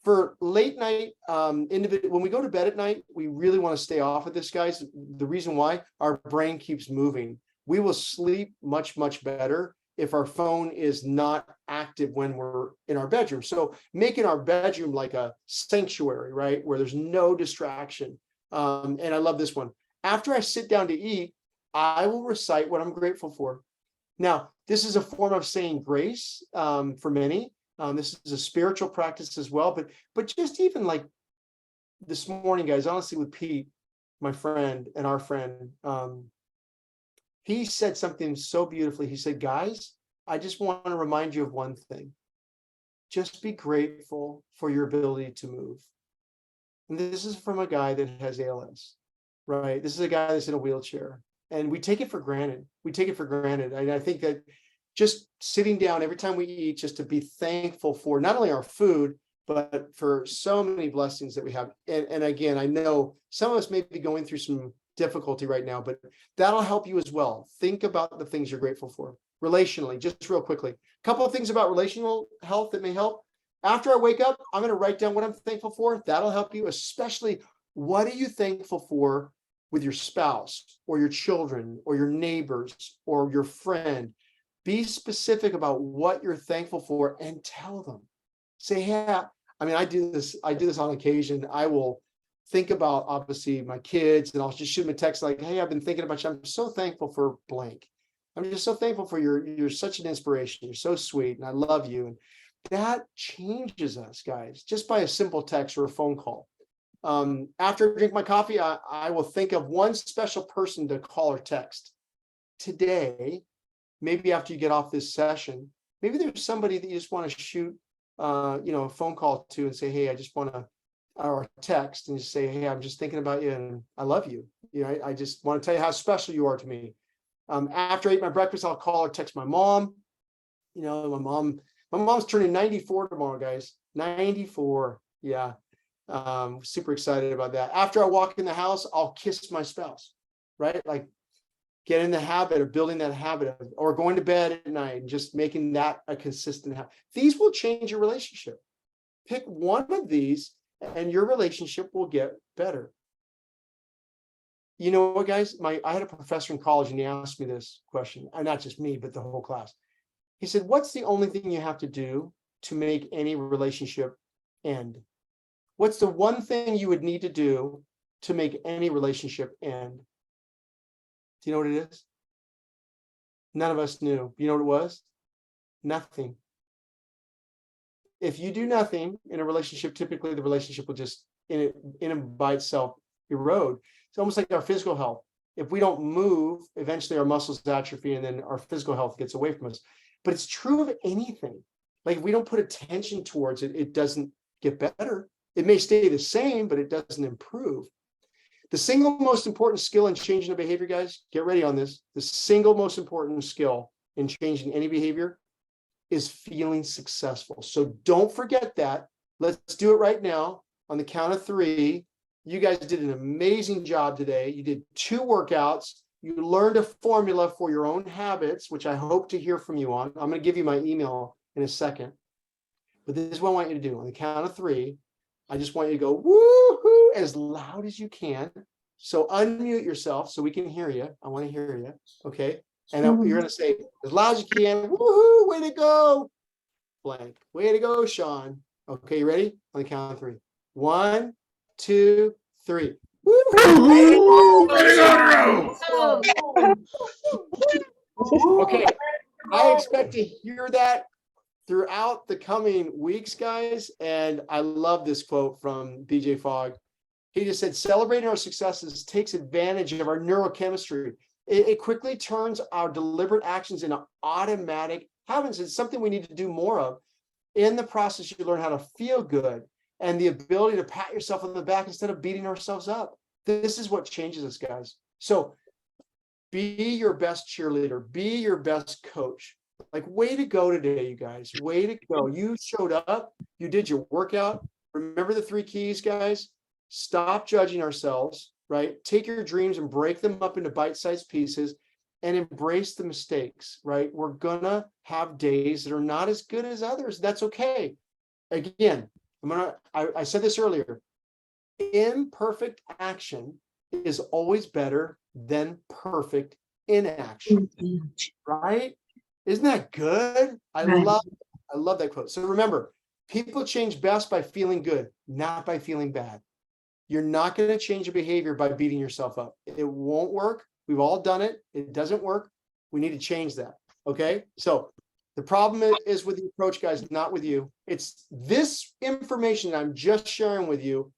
For late night, when we go to bed at night, we really want to stay off of this, guys. The reason why, our brain keeps moving. We will sleep much, much better if our phone is not active when we're in our bedroom. So making our bedroom like a sanctuary, right? Where there's no distraction. And I love this one. After I sit down to eat, I will recite what I'm grateful for. Now, this is a form of saying grace for many. This is a spiritual practice as well, but just even like this morning, guys, honestly, with Pete, my friend and our friend, he said something so beautifully. He said, guys, I just want to remind you of one thing. Just be grateful for your ability to move. And this is from a guy that has ALS, right? This is a guy that's in a wheelchair, and we take it for granted. We take it for granted. And I think that just sitting down every time we eat, just to be thankful for not only our food, but for so many blessings that we have. And again, I know some of us may be going through some difficulty right now, but that'll help you as well. Think about the things you're grateful for relationally, just real quickly. A couple of things about relational health that may help. After I wake up, I'm going to write down what I'm thankful for. That'll help you, especially what are you thankful for with your spouse or your children or your neighbors or your friend. Be specific about what you're thankful for and tell them. Say, hey, I mean, I do this on occasion. I will think about obviously my kids and I'll just shoot them a text like, hey, I've been thinking about you. I'm so thankful for blank. I'm just so thankful for you're such an inspiration. You're so sweet and I love you. And that changes us, guys, just by a simple text or a phone call. After I drink my coffee, I will think of one special person to call or text today. Maybe after you get off this session, maybe there's somebody that you just want to shoot, a phone call to and say, hey, I just want to, or text and just say, hey, I'm just thinking about you and I love you. I just want to tell you how special you are to me. After I eat my breakfast, I'll call or text my mom. My mom's turning 94 tomorrow, guys. 94. Yeah. Super excited about that. After I walk in the house, I'll kiss my spouse, right? Like get in the habit of building that habit of, or going to bed at night and just making that a consistent habit. These will change your relationship. Pick one of these and your relationship will get better. You know what, guys? I had a professor in college and he asked me this question, and not just me, but the whole class. He said, what's the only thing you have to do to make any relationship end? What's the one thing you would need to do to make any relationship end? Do you know what it is? None of us knew. You know what it was? Nothing. If you do nothing in a relationship, typically the relationship will just in and by itself erode. It's almost like our physical health. If we don't move, eventually our muscles atrophy and then our physical health gets away from us. But it's true of anything. Like if we don't put attention towards it, it doesn't get better. It may stay the same, but it doesn't improve. The single most important skill in changing a behavior, guys, get ready on this. The single most important skill in changing any behavior is feeling successful. So don't forget that. Let's do it right now on the count of 3. You guys did an amazing job today. You did 2 workouts. You learned a formula for your own habits, which I hope to hear from you on. I'm going to give you my email in a second. But this is what I want you to do. On the count of 3, I just want you to go woo-hoo as loud as you can. So unmute yourself so we can hear you. I want to hear you. Okay. And you're going to say as loud as you can, woohoo, way to go. Blank. Way to go, Sean. Okay, you ready? On the count of 3. 1, 2, 3. Okay, I expect to hear that throughout the coming weeks, guys. And I love this quote from BJ Fogg. He just said, celebrating our successes takes advantage of our neurochemistry. It quickly turns our deliberate actions into automatic habits. It's something we need to do more of. In the process, you learn how to feel good and the ability to pat yourself on the back instead of beating ourselves up. This is what changes us, guys. So be your best cheerleader, be your best coach. Like, way to go today, you guys. Way to go. You showed up, you did your workout. Remember the 3 keys, guys? Stop judging ourselves, right? Take your dreams and break them up into bite-sized pieces and embrace the mistakes, right? We're gonna have days that are not as good as others. That's okay. Again, I said this earlier. Imperfect action is always better than perfect inaction, right? Isn't that good? I love that quote. So remember, people change best by feeling good, not by feeling bad. You're not going to change your behavior by beating yourself up. It won't work. We've all done it. It doesn't work. We need to change that. Okay. So the problem is with the approach, guys, not with you. It's this information that I'm just sharing with you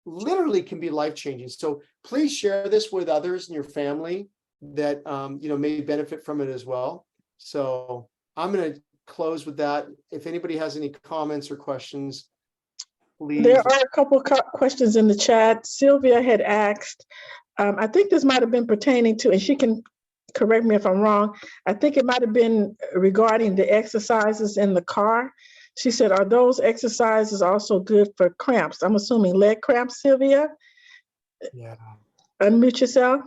literally can be life-changing. So please share this with others in your family that, may benefit from it as well. So I'm going to close with that. If anybody has any comments or questions, please. There are a couple questions in the chat. Sylvia had asked, I think this might have been pertaining to, and she can correct me if I'm wrong, I think it might have been regarding the exercises in the car. She said, are those exercises also good for cramps? I'm assuming leg cramps, Sylvia? Yeah. Unmute yourself.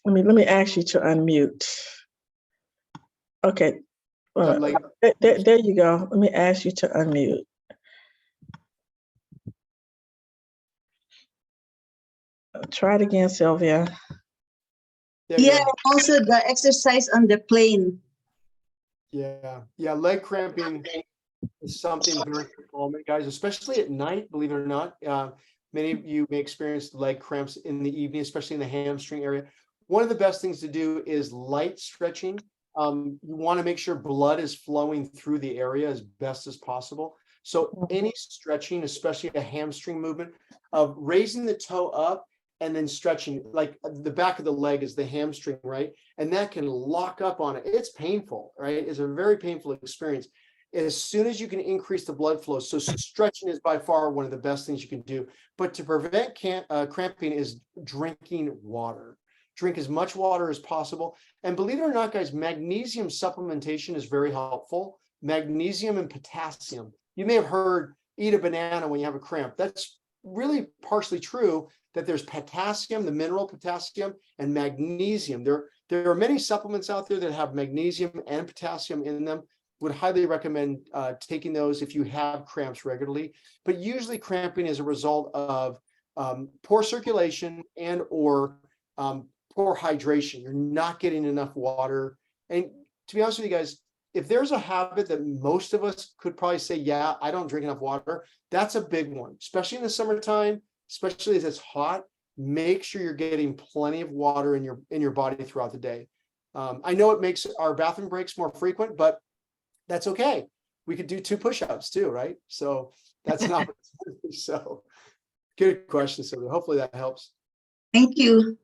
Let me ask you to unmute. Okay. I'm like, There you go. Let me ask you to unmute. Try it again, Sylvia. there you Yeah, go. also the exercise on the plane. Yeah, yeah, leg cramping is something very common, guys, especially at night, believe it or not. Many of you may experience leg cramps in the evening, especially in the hamstring area. One of the best things to do is light stretching. You want to make sure blood is flowing through the area as best as possible. So any stretching, especially a hamstring movement of raising the toe up and then stretching, like the back of the leg is the hamstring, right? And that can lock up on it. It's painful, right? It's a very painful experience. As soon as you can increase the blood flow, so stretching is by far one of the best things you can do. But to prevent cramping is drinking water. Drink as much water as possible. And believe it or not, guys, magnesium supplementation is very helpful. Magnesium and potassium. You may have heard eat a banana when you have a cramp. That's really partially true, that there's potassium, the mineral potassium, and magnesium. There are many supplements out there that have magnesium and potassium in them. Would highly recommend taking those if you have cramps regularly. But usually cramping is a result of poor circulation and or poor hydration. You're not getting enough water. And to be honest with you guys, if there's a habit that most of us could probably say, yeah, I don't drink enough water, that's a big one, especially in the summertime, especially as it's hot. Make sure you're getting plenty of water in your body throughout the day. I know it makes our bathroom breaks more frequent, but that's okay. We could do 2 push-ups too, right? So that's an opportunity. So good question, Sylvia. Hopefully that helps. Thank you.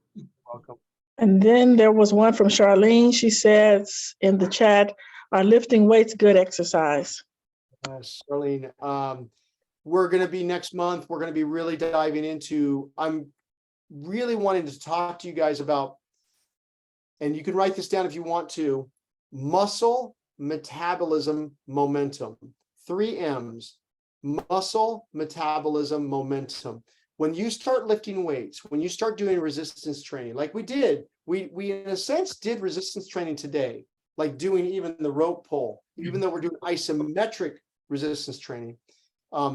Welcome. And then there was one from Charlene. She says in the chat, are lifting weights good exercise? Charlene, we're going to be next month. We're going to be really diving into, I'm really wanting to talk to you guys about, and you can write this down if you want to, muscle metabolism momentum. 3 M's, muscle metabolism momentum. When you start lifting weights, when you start doing resistance training, like we did, we in a sense did resistance training today, like doing even the rope pull, even though we're doing isometric resistance training,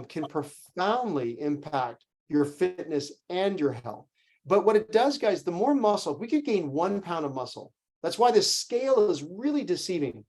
can profoundly impact your fitness and your health. But what it does, guys, the more muscle, if we could gain 1 pound of muscle, that's why the scale is really deceiving.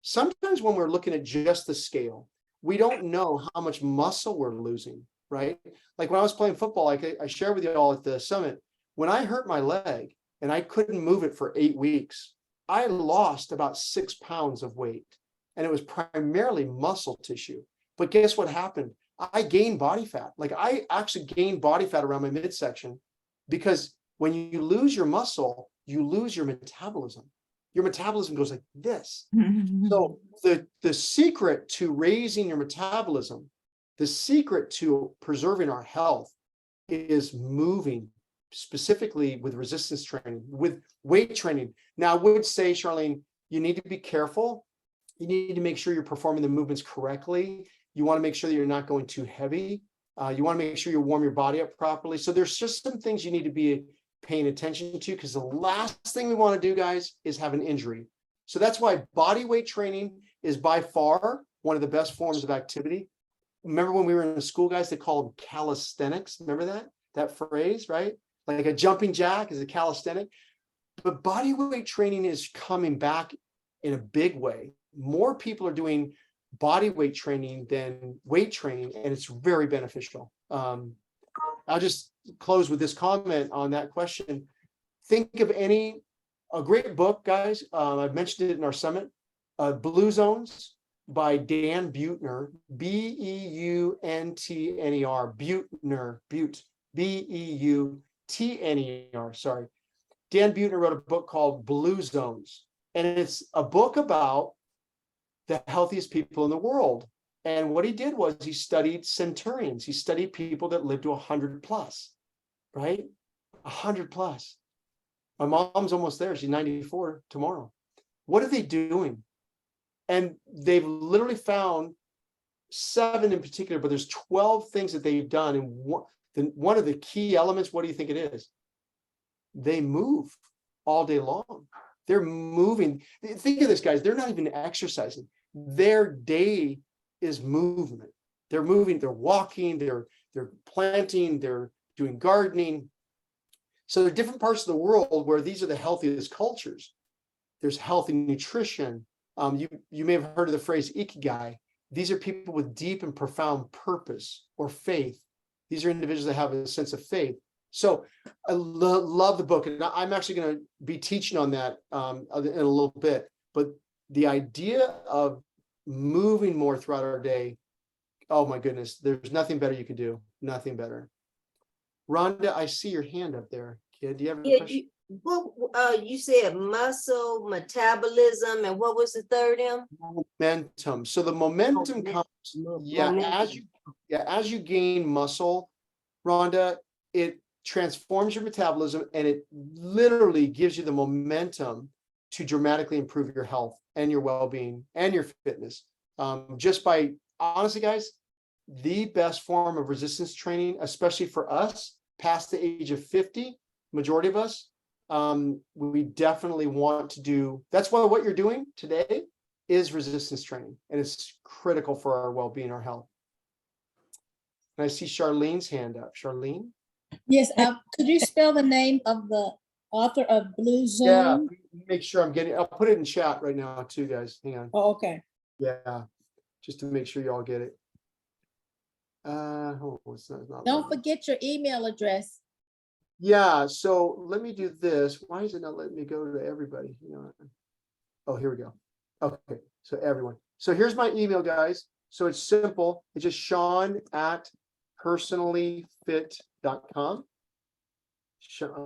Sometimes when we're looking at just the scale, we don't know how much muscle we're losing, right? Like when I was playing football, like I shared with you all at the summit, when I hurt my leg and I couldn't move it for 8 weeks, I lost about 6 pounds of weight. And it was primarily muscle tissue. But guess what happened? I gained body fat. Like I actually gained body fat around my midsection, because when you lose your muscle, you lose your metabolism. Your metabolism goes like this. So the secret to raising your metabolism, the secret to preserving our health is moving, specifically with resistance training, with weight training. Now, I would say, Charlene, you need to be careful. You need to make sure you're performing the movements correctly. You want to make sure that you're not going too heavy. You want to make sure you warm your body up properly. So there's just some things you need to be paying attention to, because the last thing we want to do, guys, is have an injury. So that's why body weight training is by far one of the best forms of activity. Remember when we were in school, guys, they called them calisthenics. Remember that phrase, right? Like a jumping jack is a calisthenic. But body weight training is coming back in a big way. More people are doing body weight training than weight training, and it's very beneficial. I'll just close with this comment on that question. Think of a great book, guys. I've mentioned it in our summit, Blue Zones by Dan Buettner, B-E-U-N-T-N-E-R, Buettner, B-E-U-T-N-E-R, sorry. Dan Buettner wrote a book called Blue Zones, and it's a book about the healthiest people in the world. And what he did was he studied centurions. He studied people that lived to 100 plus, right? 100 plus. My mom's almost there. She's 94 tomorrow. What are they doing? And they've literally found 7 in particular, but there's 12 things that they've done. And one of the key elements, what do you think it is? They move all day long. They're moving. Think of this, guys. They're not even exercising. Their day is movement. They're moving, they're walking, they're planting, they're doing gardening. So there are different parts of the world where these are the healthiest cultures. There's healthy nutrition. You may have heard of the phrase ikigai. These are people with deep and profound purpose or faith. These are individuals that have a sense of faith. So I love the book, and I'm actually going to be teaching on that in a little bit. But the idea of moving more throughout our day, oh my goodness, there's nothing better you can do. Nothing better. Rhonda, I see your hand up there, kid. Do you have a question? You said muscle metabolism, and what was the third M? Momentum. So the momentum comes, Momentum. as you gain muscle, Rhonda, it transforms your metabolism, and it literally gives you the momentum to dramatically improve your health and your well-being and your fitness. Just by, honestly, guys, the best form of resistance training, especially for us past the age of 50, majority of us, we definitely want to do. That's why what you're doing today is resistance training, and it's critical for our well-being, our health. And I see Charlene's hand up. Charlene? Yes, could you spell the name of the author of Blue Zone? Yeah, make sure I'm getting, I'll put it in chat right now too, guys. Hang on. Oh, okay. Yeah, just to make sure you all get it. It's not Don't forget your email address. Yeah, so let me do this. Why is it not letting me go to everybody? Oh, here we go. Okay, so everyone. So here's my email, guys. So it's simple. It's just Sean@personallyfit.com.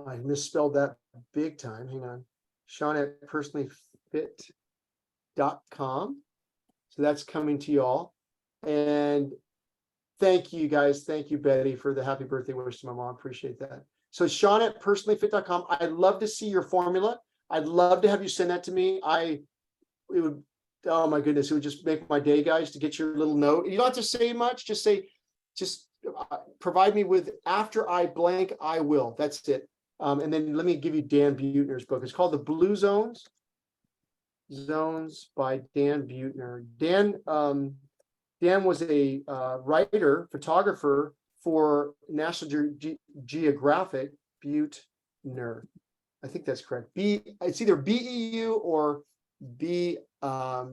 I misspelled that big time. Hang on. Sean@personallyfit.com. So that's coming to y'all. And thank you, guys. Thank you, Betty, for the happy birthday wish to my mom. Appreciate that. So Sean@personallyfit.com. I'd love to see your formula. I'd love to have you send that to me. It would, oh my goodness, it would just make my day, guys, to get your little note. You don't have to say much. Just say, provide me with after I blank, I will. That's it. And then let me give you Dan Buettner's book. It's called The Blue Zones. Zones by Dan Buettner. Dan was a writer, photographer for National Geographic. Buettner, I think that's correct. It's either BEU or B. Yeah,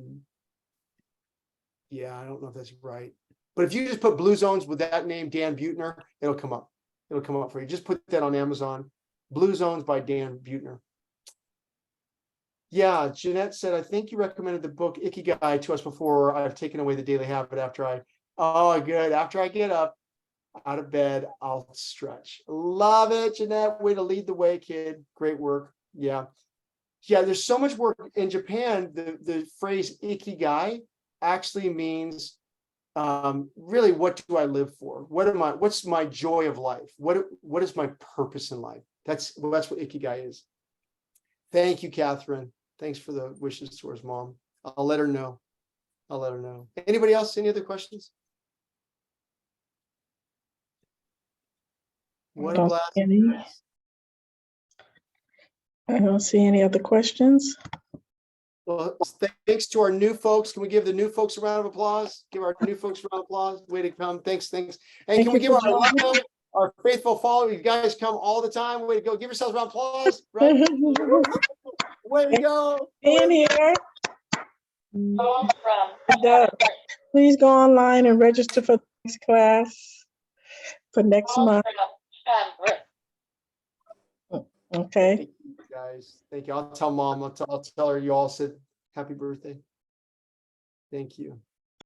I don't know if that's right. But if you just put Blue Zones with that name, Dan Buettner, it'll come up. It'll come up for you. Just put that on Amazon. Blue Zones by Dan Buettner. Yeah, Jeanette said, I think you recommended the book Ikigai to us before. I've taken away the daily habit after good. After I get up out of bed, I'll stretch. Love it, Jeanette. Way to lead the way, kid. Great work. Yeah. Yeah, there's so much work in Japan. The phrase Ikigai actually means really, what do I live for? What's my joy of life? What is my purpose in life? That's what Ikigai is. Thank you, Catherine. Thanks for the wishes towards mom. I'll let her know. Anybody else? Any other questions? What a blast. I don't see any other questions. Well, thanks to our new folks. Can we give the new folks a round of applause? Give our new folks a round of applause. Way to come. Thanks. And can we give our faithful followers, you guys come all the time. Way to go. Give yourselves a round of applause. Right? Way to go. In here. Please go online and register for this class for next month. Okay. Thank you, guys. Thank you. I'll tell mom. I'll tell her you all said happy birthday. Thank you.